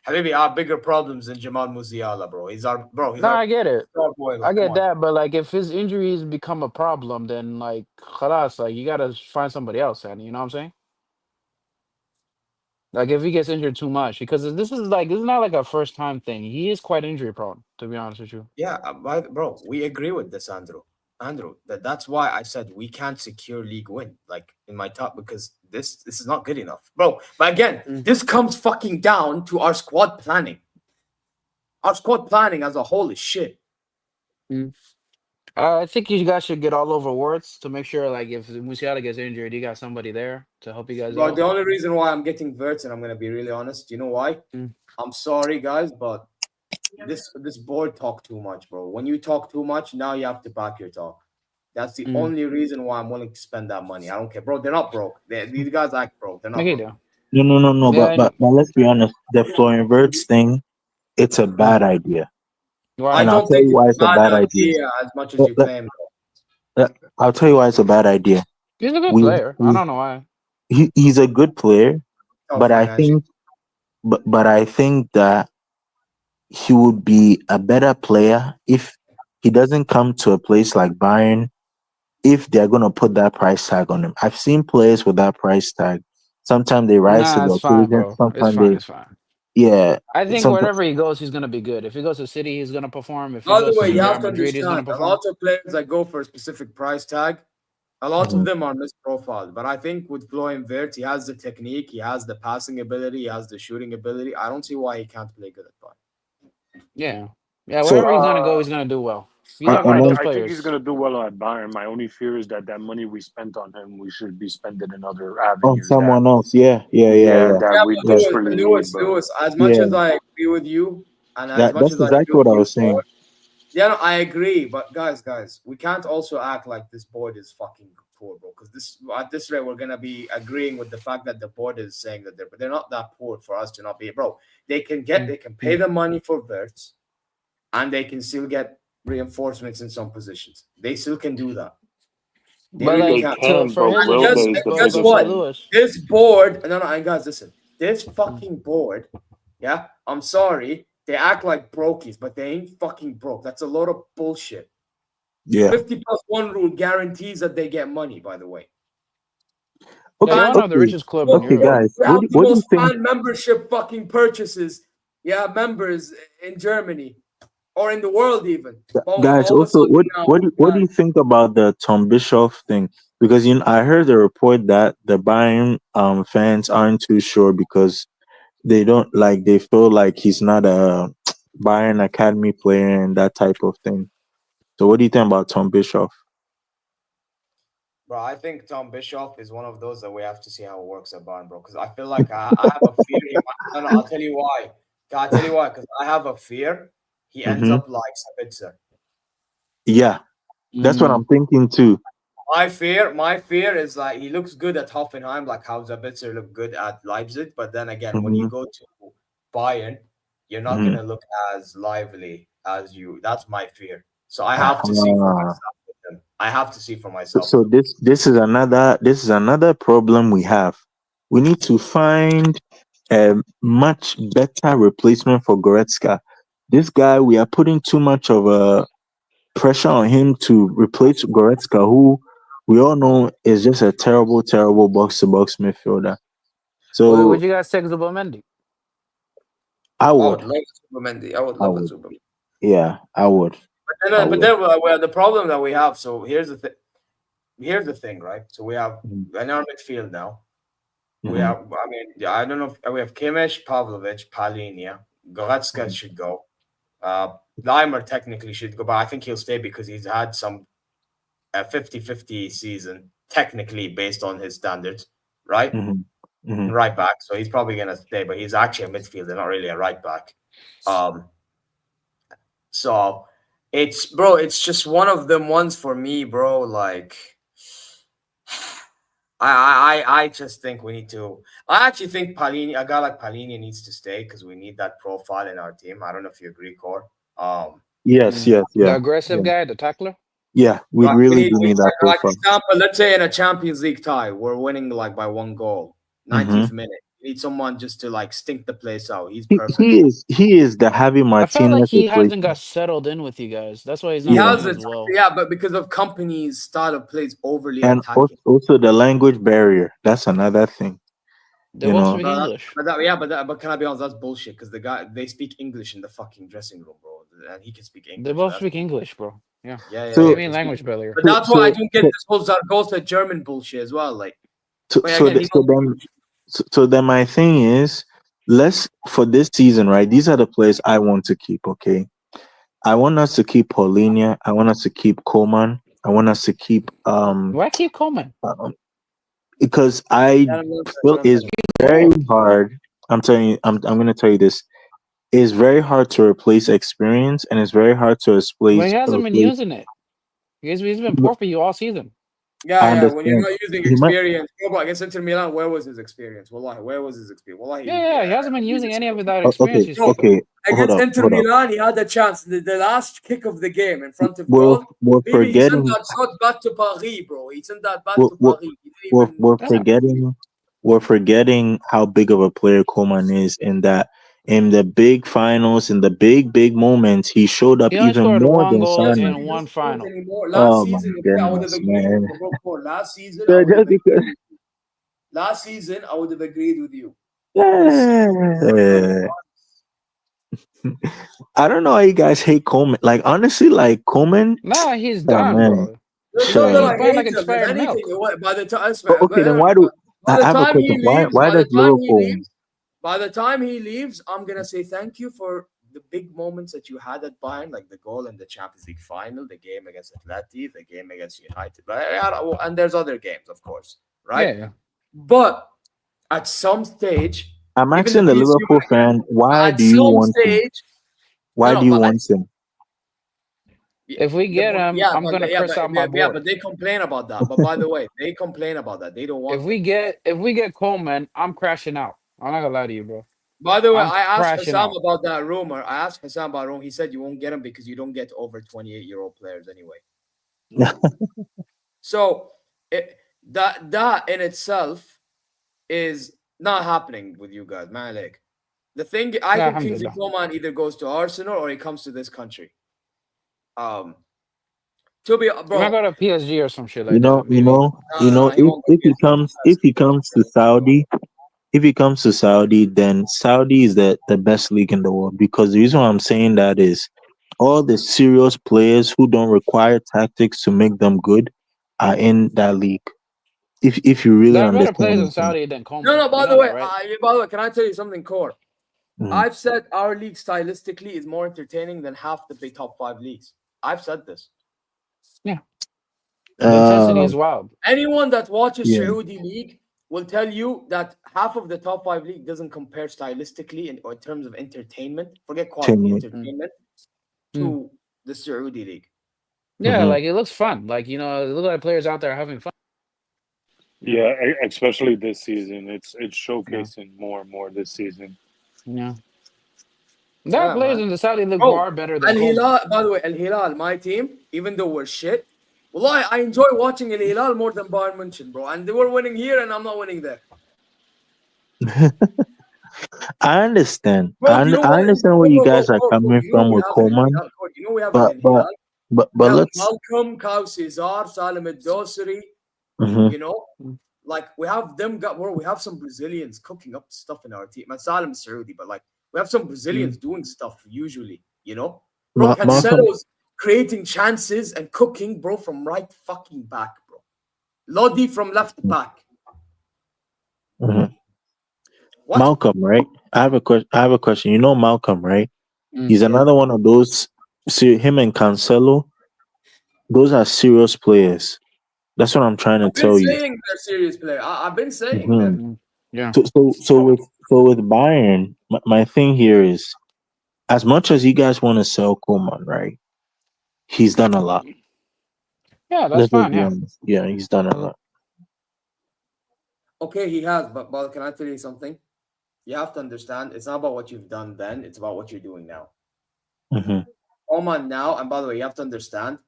S1: Maybe I have bigger problems than Jamal Musiala, bro. He's
S4: No,
S1: our
S4: I get it.
S1: star boy.
S4: I
S1: Like, come
S4: get
S1: on.
S4: that, but like if his injuries become a problem, then like halas, like you gotta find somebody else, and you know what I'm saying? Like if he gets injured too much, because this is not like a first time thing. He is quite injury prone, to be honest with you.
S1: Yeah, bro, we agree with this, Andrew. Andrew, that's why I said we can't secure league win, like in my top, because this is not good enough, bro. But again,
S4: Mm.
S1: this comes fucking down to our squad planning. Our squad planning as a whole is shit.
S4: Mm. I think you guys should get all over words to make sure, like, if Musiala gets injured, you got somebody there to help you guys
S1: Bro,
S4: out.
S1: the only reason why I'm getting Verts, and I'm gonna be really honest, you know why?
S4: Mm.
S1: I'm sorry, guys, but this board talk too much, bro. When you talk too much, now you have to back your talk. That's the
S4: Mm.
S1: only reason why I'm willing to spend that money. I don't care, bro. They're not broke. These guys act broke. They're not
S4: Okay,
S1: broke.
S4: though.
S3: No.
S4: Yeah,
S3: But let's be honest. The Florian Wirtz thing, it's a
S4: mm.
S3: bad idea,
S1: I
S3: and
S4: Why?
S3: I'll
S1: don't
S3: tell
S1: think
S3: you
S1: it's
S3: why
S1: a
S3: it's a
S1: bad
S3: bad idea.
S1: idea as much as
S3: Let-
S1: you
S3: let-
S1: claim.
S3: I'll tell you why it's a bad idea.
S4: He's a good
S3: We,
S4: player. I
S3: we
S4: don't know why.
S3: he's a good player,
S1: Oh,
S3: but I
S1: financial.
S3: think but I think that he would be a better player if he doesn't come to a place like Bayern if they're gonna put that price tag on him. I've seen players with that price tag. Sometimes they rise to
S4: Nah,
S3: the
S4: it's fine,
S3: occasion.
S4: bro. It's
S3: Sometimes
S4: fine.
S3: they,
S4: It's fine.
S3: yeah.
S4: I think
S3: Sometimes,
S4: wherever he goes, he's gonna be good. If he goes to City, he's gonna perform. If he
S1: By the
S4: goes
S1: way,
S4: to
S1: you
S3: Mhm,
S4: Real
S1: have to
S4: Madrid, he's
S1: understand
S4: gonna
S1: a lot
S4: perform.
S1: of players that go for a specific price tag, a lot of
S3: mhm.
S1: them are misprofiled. But I think with Florian Wirtz, he has the technique, he has the passing ability, he has the shooting ability. I don't see why he can't play good at Bayern.
S4: Yeah, yeah.
S3: So
S4: Wherever he's gonna go,
S1: Uh,
S4: he's gonna do well. He's
S3: I,
S4: like
S2: Yeah,
S4: one
S3: and
S4: of
S3: then
S4: those
S2: I think he's
S4: players.
S2: gonna do well at Bayern. My only fear is that money we spent on him, we should be spending in other
S3: on
S2: avenues that,
S3: someone else,
S2: yeah,
S3: yeah,
S2: that
S1: yeah,
S2: we
S1: but
S3: yeah,
S2: desperately need, bro.
S1: Lewis, as much
S3: yeah.
S1: as I agree with you, and as much
S3: That's
S1: as I
S3: exactly
S1: agree with
S3: what I
S1: your
S3: was
S1: board,
S3: saying.
S1: yeah, no, I agree. But guys, we can't also act like this board is fucking poor, bro. Because this at this rate, we're gonna be agreeing with the fact that the board is saying that they're not that poor for us to not be, bro. They can pay the money for Verts, and they can still get reinforcements in some positions. They still can do that. They
S4: But
S1: really
S2: They
S4: like
S1: can.
S4: to
S2: can,
S4: for
S2: but
S4: his
S2: will
S1: Guess
S2: they
S4: injury,
S2: is the
S1: guess
S2: bigger
S4: for
S1: what?
S2: thing.
S4: Lewis.
S1: This board, no, and guys, listen. This
S4: Mm.
S1: fucking board, yeah. I'm sorry, they act like brokies, but they ain't fucking broke. That's a lot of bullshit.
S3: Yeah.
S1: 50+1 rule guarantees that they get money. By the way,
S4: Yeah, they're
S3: Okay,
S1: guys,
S4: one of the
S3: okay,
S4: richest club in
S3: okay,
S4: Europe.
S3: guys.
S1: we have the
S3: What do you
S1: most
S3: think?
S1: fan membership fucking purchases. Yeah, members in Germany or in the world even. But
S3: Guys,
S1: all of a
S3: also,
S1: sudden now,
S3: what do you think about the Tom Bischoff thing? Because I heard the report that the Bayern fans aren't too sure because they don't like they feel like he's not a Bayern Academy player and that type of thing. So what do you think about Tom Bischoff?
S1: bro, I think Tom Bischoff is one of those that we have to see how it works at Bayern, bro. Because I feel like I have a fear. No, I'll tell you why. I'll tell you why. Because I have a fear he ends
S3: Hmm.
S1: up like Sabitzer.
S3: Yeah, that's what I'm
S4: Mm.
S3: thinking too.
S1: My fear is like he looks good at Hoffenheim, like how Sabitzer looked good at Leipzig. But then again, when you
S3: Hmm.
S1: go to Bayern, you're not
S3: Hmm.
S1: gonna look as lively as you. That's my fear. So I have to see for
S3: Uh-huh.
S1: myself with them. I have to see for myself with
S3: So
S1: them.
S3: this is another problem we have. We need to find a much better replacement for Goretzka. This guy, we are putting too much of a pressure on him to replace Goretzka, who we all know is just a terrible, terrible box to box midfielder.
S4: Would
S3: So
S4: you guys take Zubomendi?
S3: I
S1: I would
S3: would,
S1: love Superman. I would
S3: I
S1: love a
S3: would,
S1: Superman.
S3: yeah, I would,
S1: But
S3: I
S1: then,
S3: would.
S1: the problem that we have. So here's the thing: here's the thing, right? So we have
S3: Mhm.
S1: in our midfield now. We
S3: Mhm.
S1: have, I mean, I don't know if we have Kimmich, Pavlovic, Palinia, Goretzka
S3: Mhm.
S1: should go. Leimer technically should go, but I think he'll stay because he's had some 50-50 season, technically based on his standards, right?
S3: Mhm. Mhm.
S1: Right back. So he's probably going to stay, but he's actually a midfielder, not really a right back. Um, so it's just one of them ones for me, bro. Like, I just think we need to. I actually think Palini, a guy like Palini, needs to stay because we need that profile in our team. I don't know if you agree, Core.
S3: Yes,
S4: Mm.
S3: yes,
S4: The
S3: yeah,
S4: aggressive
S3: yeah,
S4: guy, the tackler.
S3: yeah. We
S1: Right, we
S3: really
S1: need
S3: do need that
S1: like
S3: profile.
S1: example. Let's say in a Champions League tie, we're winning like by 1 goal,
S3: Hmm.
S1: 90th minute. You need someone just to like stink the place out. He's
S3: He,
S1: perfect.
S3: he is the Javi
S4: I felt like
S3: Martinez
S4: he hasn't got
S3: replacement.
S4: settled in with you guys. That's why he's
S1: He
S4: not
S3: Yeah,
S4: playing
S1: hasn't,
S4: as well.
S1: yeah, but because of company's style of play is overly
S3: and
S1: attacking.
S3: also the language barrier. That's another thing.
S4: They
S3: You
S4: both
S3: know,
S4: speak
S1: No,
S4: English.
S1: but can I be honest? That's bullshit because they speak English in the fucking dressing room, bro, and he can speak
S4: They
S1: English.
S4: both
S1: That's
S4: speak English, bro. Yeah.
S1: yeah.
S4: What do you
S3: so
S4: mean
S1: They speak
S4: language
S1: English.
S4: barrier?
S1: But
S3: so
S1: that's why I
S3: so
S1: don't get
S3: so
S1: this whole Zaragoza German bullshit as well. Like,
S3: so,
S1: but
S3: so,
S1: again,
S3: the,
S1: he
S3: so
S1: knows.
S3: then so then my thing is, let's for this season, right? These are the players I want to keep. Okay, I want us to keep Paulinia. I want us to keep Coman. I want us to keep
S4: Why keep Coleman?
S3: um, because I
S1: Let him learn
S3: feel
S1: first,
S3: it's
S4: He's
S3: very
S4: old.
S3: hard. I'm telling you, I'm gonna tell you this. It's very hard to replace experience, and it's very hard to
S4: But he
S3: replace.
S4: hasn't been using it. He's been poor for you all season.
S1: Yeah,
S3: I
S1: yeah. When you're
S3: understand.
S1: not using
S3: He might.
S1: experience, oh, but against Inter Milan, where was his experience? Wallahi, where was his experience? Wallahi,
S4: Yeah, he hasn't been
S1: his
S4: using any of
S1: experience.
S4: that
S3: Okay,
S4: experience he's
S1: No,
S4: speaking.
S3: okay. Hold
S1: against
S3: up,
S1: Inter
S3: hold up.
S1: Milan, he had a chance. The last kick of the game in front of
S3: We're
S1: goal.
S3: we're
S1: Maybe he sent
S3: forgetting.
S1: that shot back to Paris, bro. He sent that back
S3: We're,
S1: to
S3: we're,
S1: Paris. He didn't
S3: we're,
S1: even.
S3: we're
S4: Yeah.
S3: forgetting. We're forgetting how big of a player Coman is, in that in the big finals, in the big moments, he showed up
S4: He only
S3: even
S4: scored
S3: more
S4: one
S3: than
S4: goal
S1: Yes, but
S3: Sane.
S1: he
S4: in one
S1: doesn't do it
S4: final.
S1: anymore. Last
S3: Oh my
S1: season, okay, I would have
S3: goodness,
S1: agreed with
S3: man!
S1: you, bro. Last season, I
S3: So
S1: would have
S3: just
S1: agreed
S3: because,
S1: with you. Last season, I would have agreed with you. This
S3: yeah. I don't know how you guys hate Coleman. Like honestly, like Coleman,
S4: Nah, he's
S3: oh
S4: done,
S3: man,
S4: bro.
S1: It's not that
S4: He's
S3: sure.
S1: I
S4: buying like
S1: hate him. If
S4: expired
S1: anything,
S4: milk.
S1: by the time,
S3: Okay, then why do
S1: by
S3: I
S1: the
S3: have a
S1: time he
S3: question?
S1: leaves,
S3: Why does Liverpool?
S1: by the time he leaves, I'm gonna say thank you for the big moments that you had at Bayern, like the goal in the Champions League final, the game against Atleti, the game against United, but and there's other games, of course, right?
S4: Yeah.
S1: But at some stage,
S3: I'm
S1: even the
S3: asking the
S1: PSG
S3: Liverpool fan, why
S1: at
S3: do you
S1: some
S3: want him?
S1: stage, no,
S3: Why do
S1: no,
S3: you
S1: but
S3: want him?
S4: If we get him, I'm gonna curse out my board.
S1: but they complain about that. But by the way, they complain about that. They don't
S4: If
S1: want
S4: we
S1: him.
S4: get Coleman, I'm crashing out. I'm not gonna lie to you, bro.
S1: By the way,
S4: I'm
S1: I asked
S4: crashing
S1: Hassam
S4: out.
S1: about that rumor. I asked Hassam about rumor. He said you won't get him because you don't get over 28-year-old players anyway. So that in itself is not happening with you guys, man. Like the thing, I
S4: Nah,
S1: think Kingsley
S4: alhamdulillah.
S1: Coman either goes to Arsenal or he comes to this country. Um, to be
S4: He might
S1: bro,
S4: go to PSG or some shit
S3: You
S4: like
S3: know,
S4: that,
S3: you
S4: maybe.
S3: know, you
S1: no,
S3: know.
S1: he won't go
S3: If he
S1: PSG.
S3: comes, to Saudi, then Saudi is the best league in the world. Because the reason why I'm saying that is all the serious players who don't require tactics to make them good are in that league. If you really
S4: There are better
S3: understand what
S4: players
S3: I'm
S4: in
S3: saying.
S4: Saudi than
S1: No,
S4: Coleman.
S1: no.
S4: You know that, right?
S1: By the way, can I tell you something, Core?
S3: Mhm.
S1: I've said our league stylistically is more entertaining than half the big top 5 leagues. I've said this.
S4: Yeah. The intensity
S3: Uh,
S4: is wild.
S1: Anyone that watches
S3: yeah,
S1: Saudi league will tell you that half of the top 5 league doesn't compare stylistically or in terms of entertainment. Forget quality,
S3: teammate.
S4: Mm.
S1: entertainment
S4: Mm.
S1: to the Saudi league.
S4: Yeah,
S3: Hmm.
S4: like it looks fun. Like, it looks like players out there having fun. Yeah.
S2: Yeah, especially this season. It's
S4: Yeah.
S2: showcasing more and more this season.
S4: Yeah. There are
S1: Yeah,
S4: players
S1: man.
S4: in the Saudi league who
S1: Bro,
S4: are better than
S1: Al
S4: Coleman.
S1: Hilal, by the way, Al Hilal, my team, even though we're shit, well, I enjoy watching Al Hilal more than Bayern München, bro. And they were winning here and I'm not winning there.
S3: I understand.
S1: Bro, you know
S3: I
S1: what?
S3: understand where you guys are
S1: Bro,
S3: coming
S1: you know what
S3: from
S1: we
S3: with
S1: have in Al
S3: Coleman,
S1: Hilal? You know what we have in
S3: but
S1: Al
S3: but
S1: Hilal? We
S3: but
S1: have
S3: let's.
S1: Malcolm, Kau Cesar, Salim Dosiri,
S3: Mhm.
S1: you know?
S4: Mm.
S1: Like we have them bro, we have some Brazilians cooking up stuff in our team. And Salim Saudi, but like we have some Brazilians
S4: Mm.
S1: doing stuff usually, you know? Bro,
S4: Yeah.
S3: Malcolm.
S1: Cancelo's creating chances and cooking, bro, from right fucking back, bro. Lodi from left back.
S3: Mhm.
S1: What?
S3: Malcolm, right? I have a question. You know Malcolm, right?
S4: Mm.
S3: He's
S1: Yeah.
S3: another one of those. See, him and Cancelo, those are serious players. That's what I'm trying to
S1: I've been
S3: tell you.
S1: saying they're serious player. I've been saying that.
S3: Mhm.
S4: Mm. Yeah.
S3: So with Bayern, my thing here is, as much as you guys want to sell Koeman, right? He's done a lot.
S4: Yeah, that's
S3: Let's just
S4: fine.
S3: be
S4: Yeah.
S3: honest. Yeah, he's done a lot.
S1: Okay, he has, but can I tell you something? You have to understand, it's not about what you've done then, it's about what you're doing now.
S3: Hmm.
S1: Coman now, and by the way, you have to understand,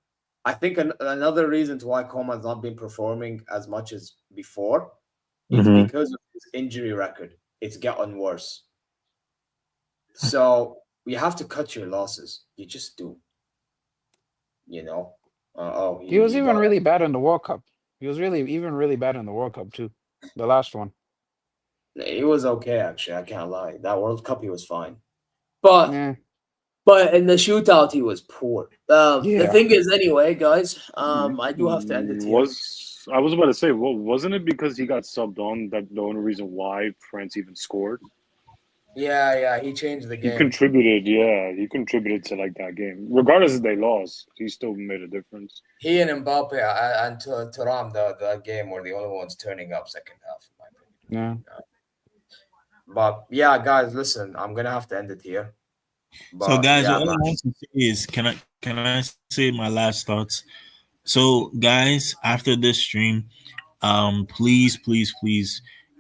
S1: I think another reason to why Coman's not been performing as much as before, it's
S3: Hmm.
S1: because of his injury record. It's gotten worse. So you have to cut your losses. You just do. You know?
S4: He was
S1: He
S4: even
S1: got
S4: really bad in the World Cup. He was really bad in the World Cup too. The last one.
S1: he was okay actually. I can't lie. That World Cup he was fine. But
S4: Yeah.
S1: in the shootout he was poor. The
S4: Yeah.
S1: thing is anyway, guys, I do have to end it here.
S2: I was about to say, well, wasn't it because he got subbed on that the only reason why France even scored?
S1: Yeah, he changed the
S2: He
S1: game.
S2: contributed, yeah, he contributed to like that game. Regardless if they lost, he still made a difference.
S1: He and Mbappe and Thuram, the game were the only ones turning up second half, in my
S4: Yeah.
S1: opinion. But yeah, guys, listen, I'm gonna have to end it here.
S5: So,
S1: But
S5: guys,
S1: yeah,
S5: all I
S1: man.
S5: want to say is, can I say my last thoughts? So, guys, after this stream, please,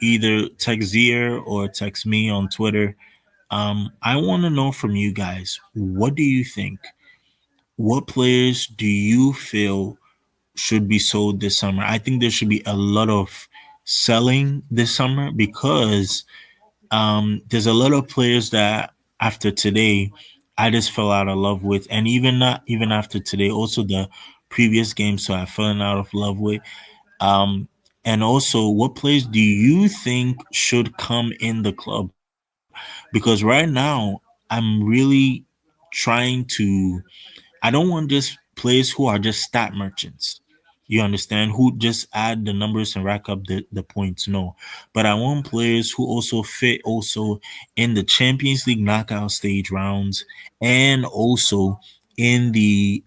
S5: either text Zier or text me on Twitter. I want to know from you guys, what do you think? What players do you feel should be sold this summer? I think there should be a lot of selling this summer because there's a lot of players that after today I just fell out of love with, and even not even after today, also the previous game, so I've fallen out of love with. Um, and also, what players do you think should come in the club? Because right now, I'm really trying to. I don't want just players who are just stat merchants. You understand? Who just add the numbers and rack up the points. No. But I want players who also fit also in the Champions League knockout stage rounds and also in the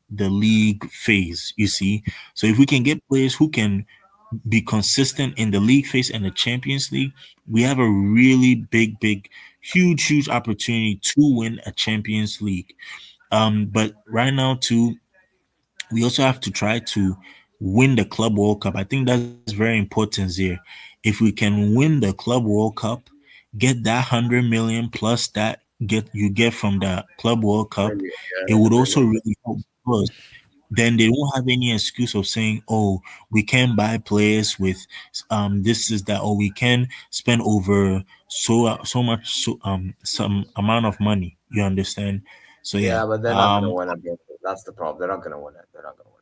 S5: league phase, you see. So if we can get players who can be consistent in the league phase and the Champions League, we have a really huge opportunity to win a Champions League. But right now too, we also have to try to win the Club World Cup. I think that's very important here. If we can win the Club World Cup, get that 100 million plus that get from the Club World Cup,
S1: Premier,
S5: it
S1: yeah, the
S5: would also
S1: Premier.
S5: really help us. Then they won't have any excuse of saying, "Oh, we can't buy players with this is that," or we can spend over so much some amount of money. You understand? So yeah,
S1: Yeah, but they're not gonna win it, bro. That's the problem. They're not gonna win it. They're not gonna win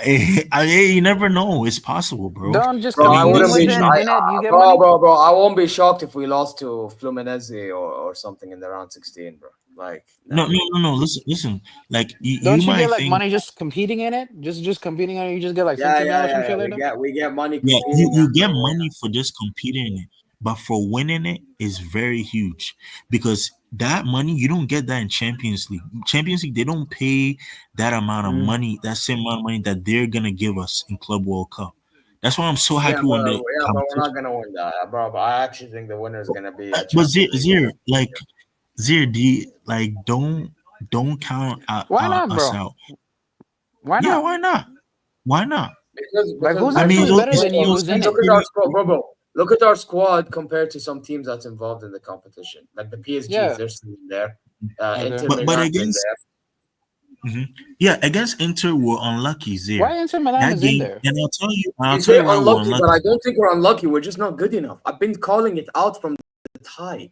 S1: it.
S5: you never know. It's possible, bro.
S4: Don't just
S5: I
S1: Bro, I
S5: mean,
S4: competing
S1: wouldn't
S5: this
S1: be.
S4: with
S5: season.
S4: it in it. You get
S1: Bro,
S4: money.
S1: I won't be shocked if we lost to Fluminense or something in the round 16, bro. Like,
S5: No,
S1: nah.
S5: no, no, no. Listen. Like you
S4: Don't you get
S5: might
S4: like
S5: think,
S4: money just competing in it? Just competing in it. You just get like
S1: Yeah,
S4: 50
S1: yeah,
S4: mil or
S1: yeah,
S4: some
S1: yeah.
S4: shit like that.
S1: We get money
S5: yeah, you,
S1: competing.
S5: you get money for just competing in it, but for winning it is very huge because that money you don't get that in Champions League. Champions League they don't pay that amount of
S1: Mm.
S5: money, that same amount of money that they're gonna give us in Club World Cup. That's why I'm so
S1: Yeah,
S5: happy when the
S1: but we're not
S5: competition.
S1: gonna win that, bro. But I actually think the winner is gonna be a
S5: But
S1: Champions League
S5: Zir,
S1: winner.
S5: like Zir, like don't count
S4: Why not,
S5: us
S4: bro?
S5: out.
S4: Why
S5: Yeah,
S4: not?
S5: why not? Why not?
S4: Like who's
S5: I
S1: Because
S5: mean,
S4: actually better
S5: it's
S4: than you
S5: still
S4: who's in
S5: it's
S1: look
S4: it?
S1: at our
S5: still
S1: squad, bro. Look at our squad compared to some teams that's involved in the competition. Like the PSGs,
S4: Yeah.
S1: they're still in there.
S4: Okay.
S1: Inter
S5: but
S1: Milan's in
S5: against
S1: there.
S5: mhm. Yeah, against Inter we're unlucky there.
S4: Why Inter Milan
S5: That
S4: is in
S5: game,
S4: there?
S5: and I'll
S1: Is
S5: tell
S1: they
S5: you why we're
S1: unlucky? But I
S5: unlucky.
S1: don't think we're unlucky. We're just not good enough. I've been calling it out from the tie.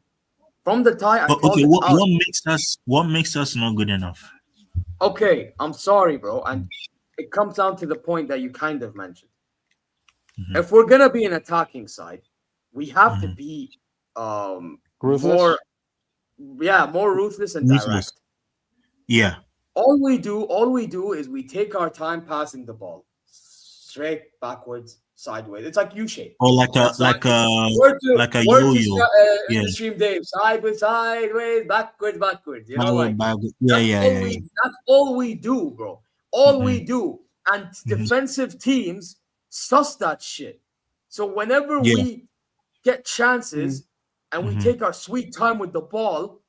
S1: From the tie, I
S5: But okay,
S1: called it out.
S5: what makes us not good enough?
S1: Okay, I'm sorry, bro. And it comes down to the point that you kind of mentioned.
S5: Mhm,
S1: If we're gonna be an attacking side, we have to
S5: mhm.
S1: be more,
S4: Ruthless.
S1: more ruthless and
S5: Ruthless.
S1: direct.
S5: Yeah.
S1: All we do is we take our time passing the ball. straight, backwards, sideways. It's like U-shape.
S5: Or like a
S1: Word to
S5: yo-yo.
S1: in the stream, Dave. Sideways, sideways, backwards, backwards. You know, like
S5: Yeah,
S1: that's all we do, bro. All we
S5: Mhm.
S1: do. And
S5: Mhm.
S1: defensive teams suss that shit. So whenever
S5: Yeah.
S1: we get chances and we
S5: Mhm.
S1: take our sweet time with the ball,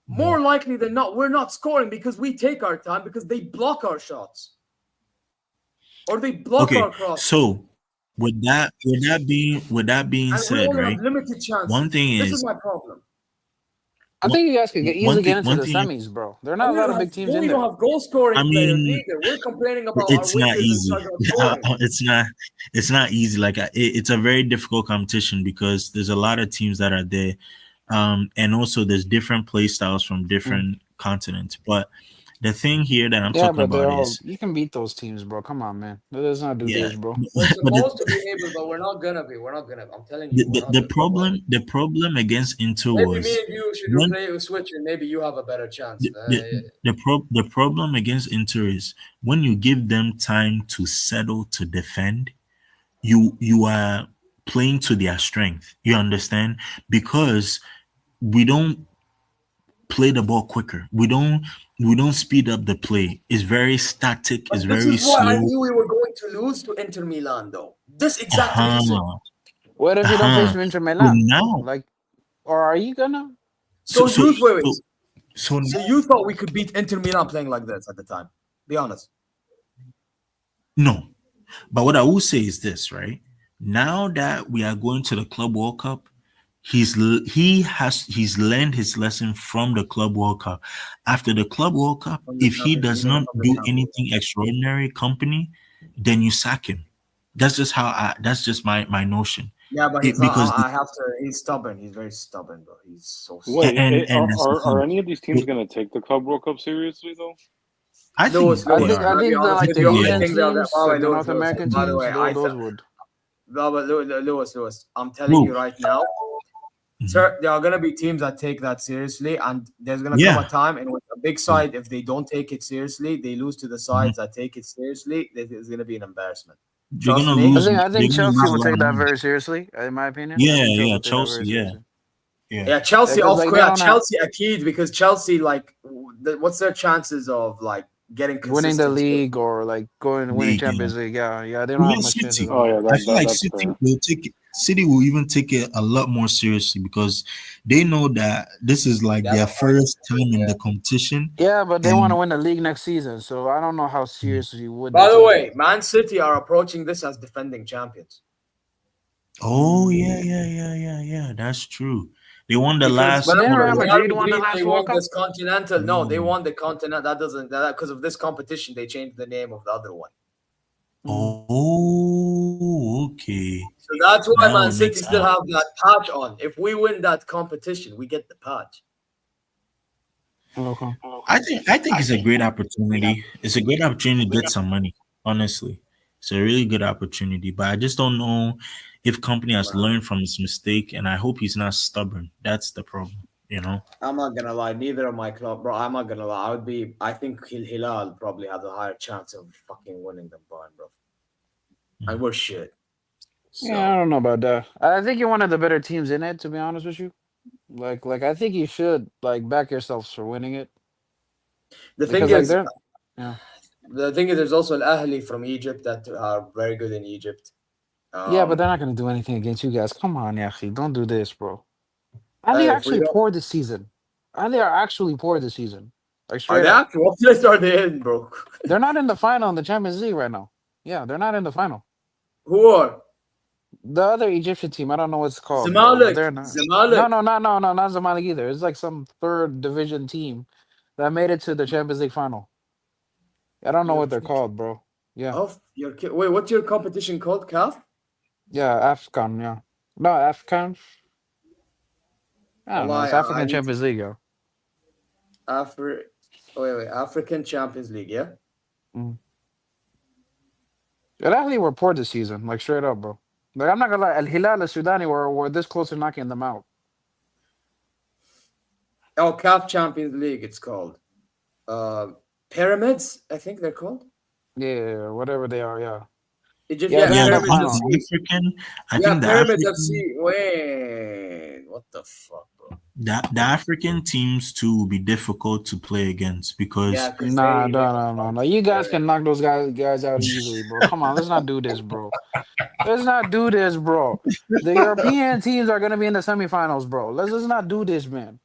S1: more likely than not, we're not scoring because we take our time because they block our shots. Or they block
S5: Okay,
S1: our cross.
S5: so with that being
S1: And we
S5: said,
S1: only
S5: right?
S1: have limited chances.
S5: One thing
S1: This is
S5: is
S1: my problem.
S4: I think you guys could easily get into
S5: one
S4: the
S5: thing
S4: semis, bro. There are
S1: And
S4: not a lot of big teams in
S1: we don't
S4: there.
S1: have goal scoring
S5: I
S1: players
S5: mean,
S1: either. We're complaining about our
S5: it's not
S1: wingers and
S5: easy.
S1: struggling scoring.
S5: It's not easy. Like it's a very difficult competition because there's a lot of teams that are there, and also there's different play styles from different continents. But the thing here that I'm
S4: Yeah,
S5: talking
S4: but they're
S5: about
S4: all
S5: is,
S4: you can beat those teams, bro. Come on, man. Let's not do
S5: yeah,
S4: this, bro.
S1: We're
S5: but
S1: supposed to be able, but we're not gonna be. We're not gonna. I'm telling you, we're not.
S5: the problem against Inter
S1: Maybe me
S5: was
S1: and you should
S5: when
S1: replay switch, and maybe you have a better chance.
S5: the problem against Inter is when you give them time to settle to defend, you are playing to their strength. You understand? Because we don't play the ball quicker. We don't speed up the play. It's very static. It's
S1: But this
S5: very
S1: is why I
S5: slow.
S1: knew we were going to lose to Inter Milan, though. This exact reason.
S5: Uh-huh.
S4: What if you don't face Inter
S5: So
S4: Milan?
S5: now,
S4: Like, or are you gonna?
S1: So
S5: so
S1: you wait, wait.
S5: so so
S1: So you thought we could beat Inter Milan playing like this at the time? Be honest.
S5: no. But what I will say is this, right? Now that we are going to the Club World Cup, he's learned his lesson from the Club World Cup. After the Club World Cup, if he does not do anything extraordinary, company, then you sack him. That's just that's just my notion.
S1: Yeah, but he's
S5: Because
S1: I have to. He's stubborn. He's very stubborn, bro. He's so stubborn.
S2: Wait,
S5: and that's the
S2: are
S5: thing.
S2: any of these teams going to take the Club World Cup seriously though?
S5: I think
S4: I
S5: they
S4: think
S5: are.
S1: To be
S4: the
S1: honest
S4: like
S1: with
S4: the
S1: you, I
S4: Asian
S1: think they'll.
S4: teams,
S1: By the way,
S4: like the North American
S1: By the
S4: teams,
S1: way,
S4: those would.
S1: No, but Lewis, I'm telling you right now, sir, there are gonna be teams that take that seriously, and there's gonna come a
S5: Yeah.
S1: time in which a big side, if they don't take it seriously, they lose to the sides that take it seriously. It's gonna be an embarrassment.
S5: They're
S1: Trust
S5: gonna
S1: me.
S5: lose.
S4: I
S5: They're
S4: think
S5: gonna
S4: Chelsea
S5: lose a
S4: will
S5: lot
S4: take
S5: of
S4: that
S5: money.
S4: very seriously. In my opinion, I
S5: Yeah,
S4: think Chelsea
S5: yeah,
S4: will take that very
S5: Chelsea, yeah.
S4: seriously.
S1: Yeah, Chelsea,
S4: Because
S1: of
S4: like
S1: course.
S4: they
S1: Yeah,
S4: don't have
S1: Chelsea, Akid, because Chelsea, like, what's their chances of like getting
S4: winning the
S1: consistent?
S4: league or like winning
S5: League, yeah.
S4: Champions League. Yeah, they don't have
S5: Even
S4: much chances
S5: City.
S4: on
S2: Oh
S4: that.
S2: yeah,
S5: I feel like
S2: that's fair.
S5: City will even take it a lot more seriously because they know that this is like
S1: Yeah,
S5: their first time in the competition.
S4: Yeah, but they want to
S5: And
S4: win the league next season, so I don't know how seriously would they
S1: by the
S4: take
S1: way,
S4: it.
S1: Man City are approaching this as defending champions.
S5: oh yeah, that's true. They won the
S1: Because
S5: last
S4: But then
S1: remember,
S4: Real
S5: what?
S1: Real
S4: Madrid won the
S1: Madrid, they
S4: last World
S1: won
S4: Cup.
S1: this continental. No, they
S5: Oh,
S1: won the continent. That doesn't that because of this competition, they changed the name of the other one.
S5: okay.
S1: So that's why
S5: Now
S1: Man
S5: it
S1: City
S5: makes
S1: still
S5: sense.
S1: have that patch on. If we win that competition, we get the patch.
S4: Okay.
S5: I think it's a great opportunity. It's a great opportunity to get some money. Honestly, it's a really good opportunity. But I just don't know if company has learned from his mistake, and I hope he's not stubborn. That's the problem. You know.
S1: I'm not gonna lie, neither of my club, bro. I'm not gonna lie. I think Hilal probably has a higher chance of fucking winning than Bayern, bro. And we're shit.
S4: Yeah, I
S1: So
S4: don't know about that. I think you're one of the better teams in it, to be honest with you. Like I think you should like back yourselves for winning it
S1: the thing
S4: because like
S1: is,
S4: they're yeah
S1: there's also Al Ahly from Egypt that are very good in Egypt.
S4: yeah, but they're not gonna do anything against you guys. Come on, Yahi, don't do this, bro. And they are
S1: If we
S4: actually
S1: don't,
S4: poor this season. And they are actually poor this season. Like
S1: are
S4: straight
S1: they
S4: up.
S1: actually? What place are they in, bro?
S4: They're not in the final in the Champions League right now. Yeah, they're not in the final.
S1: Who are?
S4: The other Egyptian team, I don't know what it's called, bro, but
S1: Zamalek.
S4: they're not.
S1: Zamalek.
S4: No, not Zamalek either. It's like some third division team that made it to the Champions League final. I don't know what they're called, bro. Yeah,
S1: Wait, what's your competition called? CAF?
S4: yeah, Afghan, yeah. No, Afghan. I don't know. It's
S1: Allah, I
S4: African
S1: need
S4: Champions League, yo.
S1: Afri. Wait, African Champions League, yeah.
S4: Mm. Al Ahly were poor this season, like straight up, bro. Like I'm not gonna lie, Al Hilal Al Sudani were this close to knocking them out.
S1: Oh, CAF Champions League, it's called. Pyramids, I think they're called.
S4: Yeah, whatever they are, yeah.
S1: Egypt,
S4: Yeah,
S1: yeah,
S4: they're in the
S1: Pyramids
S4: final.
S1: FC.
S5: African. I
S1: Yeah,
S5: think the
S1: Pyramids
S5: African,
S1: FC. Wait, what the fuck, bro?
S5: the African teams too will be difficult to play against
S1: Yeah,
S5: because
S1: because
S4: Nah,
S1: they
S4: no,
S1: make
S4: no,
S1: a
S4: no,
S1: bunch
S4: no.
S1: of
S4: You guys
S1: players.
S4: can knock those guys out easily, bro. Come on, let's not do this, bro. Let's not do this, bro. The European teams are gonna be in the semifinals, bro. Let's not do this, man.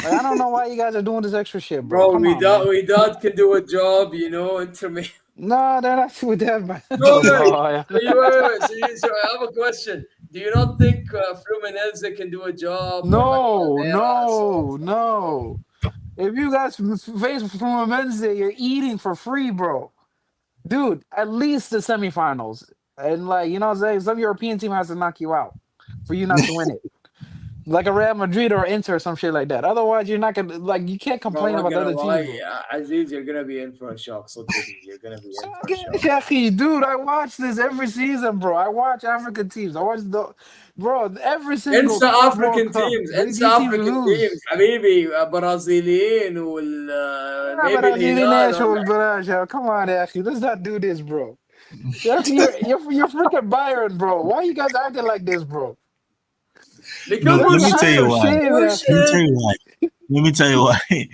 S4: Like, I don't know why you guys are doing this extra shit, bro.
S1: Bro,
S4: Come on, man.
S1: we dot can do a job, you know, intermediate.
S4: No, they're not doing that, man.
S1: Bro,
S4: Bro,
S1: so I have a question. Do you not think Fluminense can do a job or like
S4: no,
S1: Palmeiras or
S4: no, no. If you guys face from a Wednesday, you're eating for free, bro. Dude, at least the semifinals. And like, you know what I'm saying? Some European team has to knock you out for you not to win it. Like a Real Madrid or Inter or some shit like that. Otherwise, you're not gonna like you can't
S1: bro? I'm
S4: complain
S1: not
S4: about the
S1: gonna
S4: other teams,
S1: lie,
S4: bro.
S1: Aziz, you're gonna be in for a shock. So you're gonna be in for a
S4: Okay,
S1: shock.
S4: Shaki, dude, I watch this every season, bro. I watch African teams. I watch the bro every single
S1: انسى
S4: World
S1: African
S4: Cup.
S1: teams, انسى
S4: These teams
S1: African teams
S4: lose.
S1: حبيبي. برازيليين
S4: Ah,
S1: maybe
S4: Brazilian
S1: الهلال
S4: national, bro. Come on, Ashley. Let's not do this, bro. You're freaking Byron, bro. Why you guys acting like this, bro?
S1: because
S5: no.
S1: we're
S5: Let me
S4: Have
S5: tell you
S4: some
S1: shit.
S5: why.
S4: shame,
S1: We're
S5: Let me
S4: Ashley.
S5: tell
S1: shit.
S5: you why. Let me tell you why.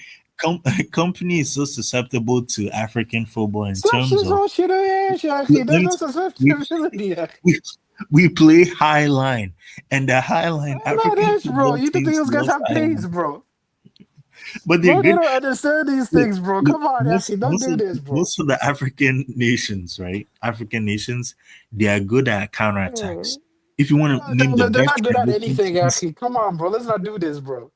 S5: Company is so susceptible to African football in
S4: Such
S5: terms
S4: is
S5: of
S4: all shit, Ashley.
S5: let
S4: There's
S5: me
S4: no
S5: we,
S4: susceptibility.
S5: we we play high line, and the high line
S4: No,
S5: African
S4: that's bro.
S5: football
S4: You think
S5: teams
S4: those guys
S5: love
S4: have
S5: high
S4: pace,
S5: line,
S4: bro?
S5: but they're
S4: Bro, they
S5: good.
S4: don't understand these
S5: Look,
S4: things, bro.
S5: look,
S4: Come on, Ashley. Don't do this, bro.
S5: most of the African nations, right? African nations, they are good at
S4: Uh,
S5: counterattacks. If you want to name the
S4: they're
S5: best
S4: not good at
S5: transition
S4: anything,
S5: teams,
S4: Ashley. Come on, bro. Let's not do this, bro.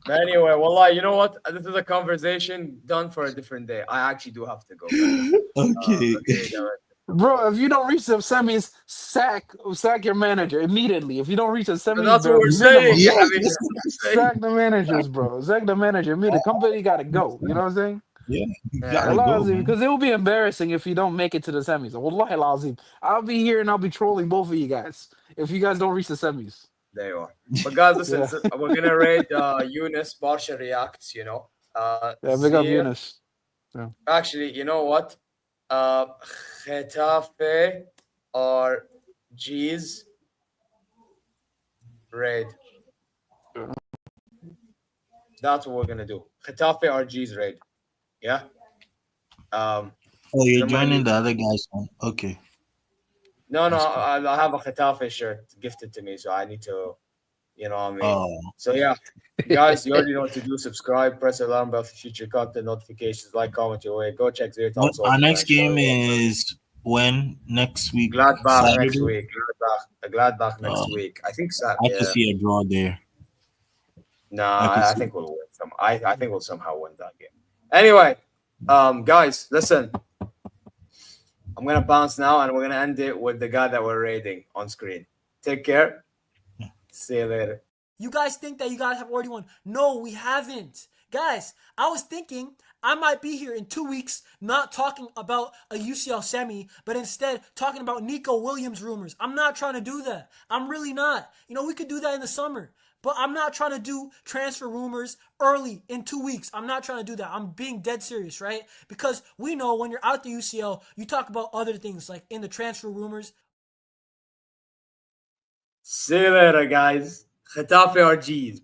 S1: But anyway, wallah, you know what? This is a conversation done for a different day. I actually do have to go, guys.
S5: okay.
S1: Okay, direct.
S4: Bro, if you don't reach the semis, sack your manager immediately. If you don't reach the
S1: But
S4: semis,
S1: that's what
S4: bare
S1: we're saying.
S4: minimum,
S1: Yeah, I
S5: Yes,
S1: mean,
S5: yes,
S1: that's what we're saying.
S4: sack the managers, bro. Sack the manager immediately. Company got to go. You know what I'm saying?
S5: yeah, you
S1: Yeah.
S5: gotta
S4: Wallahi
S5: go,
S4: Azim,
S5: man.
S4: because it will be embarrassing if you don't make it to the semis. Wallahi Azim. I'll be here and I'll be trolling both of you guys if you guys don't reach the semis.
S1: There you are. But guys, listen,
S4: Yeah,
S1: so we're gonna rate Eunice Barsha reacts, you know.
S4: yeah. Big up
S1: Zir.
S4: Eunice. Yeah.
S1: Actually, you know what? Uh Getafe or G's raid. That's what we're gonna do. Getafe or G's raid. Yeah. Um
S5: Oh, you're
S1: I'm gonna
S5: joining
S1: leave.
S5: the other guys one. Okay,
S1: No,
S5: that's cool.
S1: I have a Getafe shirt gifted to me, so I need to, you know what I mean?
S5: Oh,
S1: So yeah, guys, you already know what to do. Subscribe, press the alarm bell for future content notifications, like, comment your way. Go check ZeerTalks
S5: our
S1: also,
S5: next
S1: man.
S5: game is when next week,
S1: Gladbach next
S5: Saturday.
S1: week. Gladbach next
S5: Um,
S1: week. I think so.
S5: I can
S1: Yeah.
S5: see a draw there.
S1: No,
S5: I can
S1: I
S5: see.
S1: think we'll win some. I think we'll somehow win that game. Anyway, guys, listen. I'm gonna bounce now, and we're gonna end it with the guy that we're raiding on screen. Take care. See you later.
S6: You guys think that you guys have already won. No, we haven't. Guys, I was thinking I might be here in 2 weeks not talking about a UCL semi, but instead talking about Nico Williams rumors. I'm not trying to do that. I'm really not. You know, we could do that in the summer. But I'm not trying to do transfer rumors early in 2 weeks. I'm not trying to do that. I'm being dead serious, right? Because we know when you're out the UCL, you talk about other things like in the transfer rumors.
S1: See you later, guys. Getafe or G's.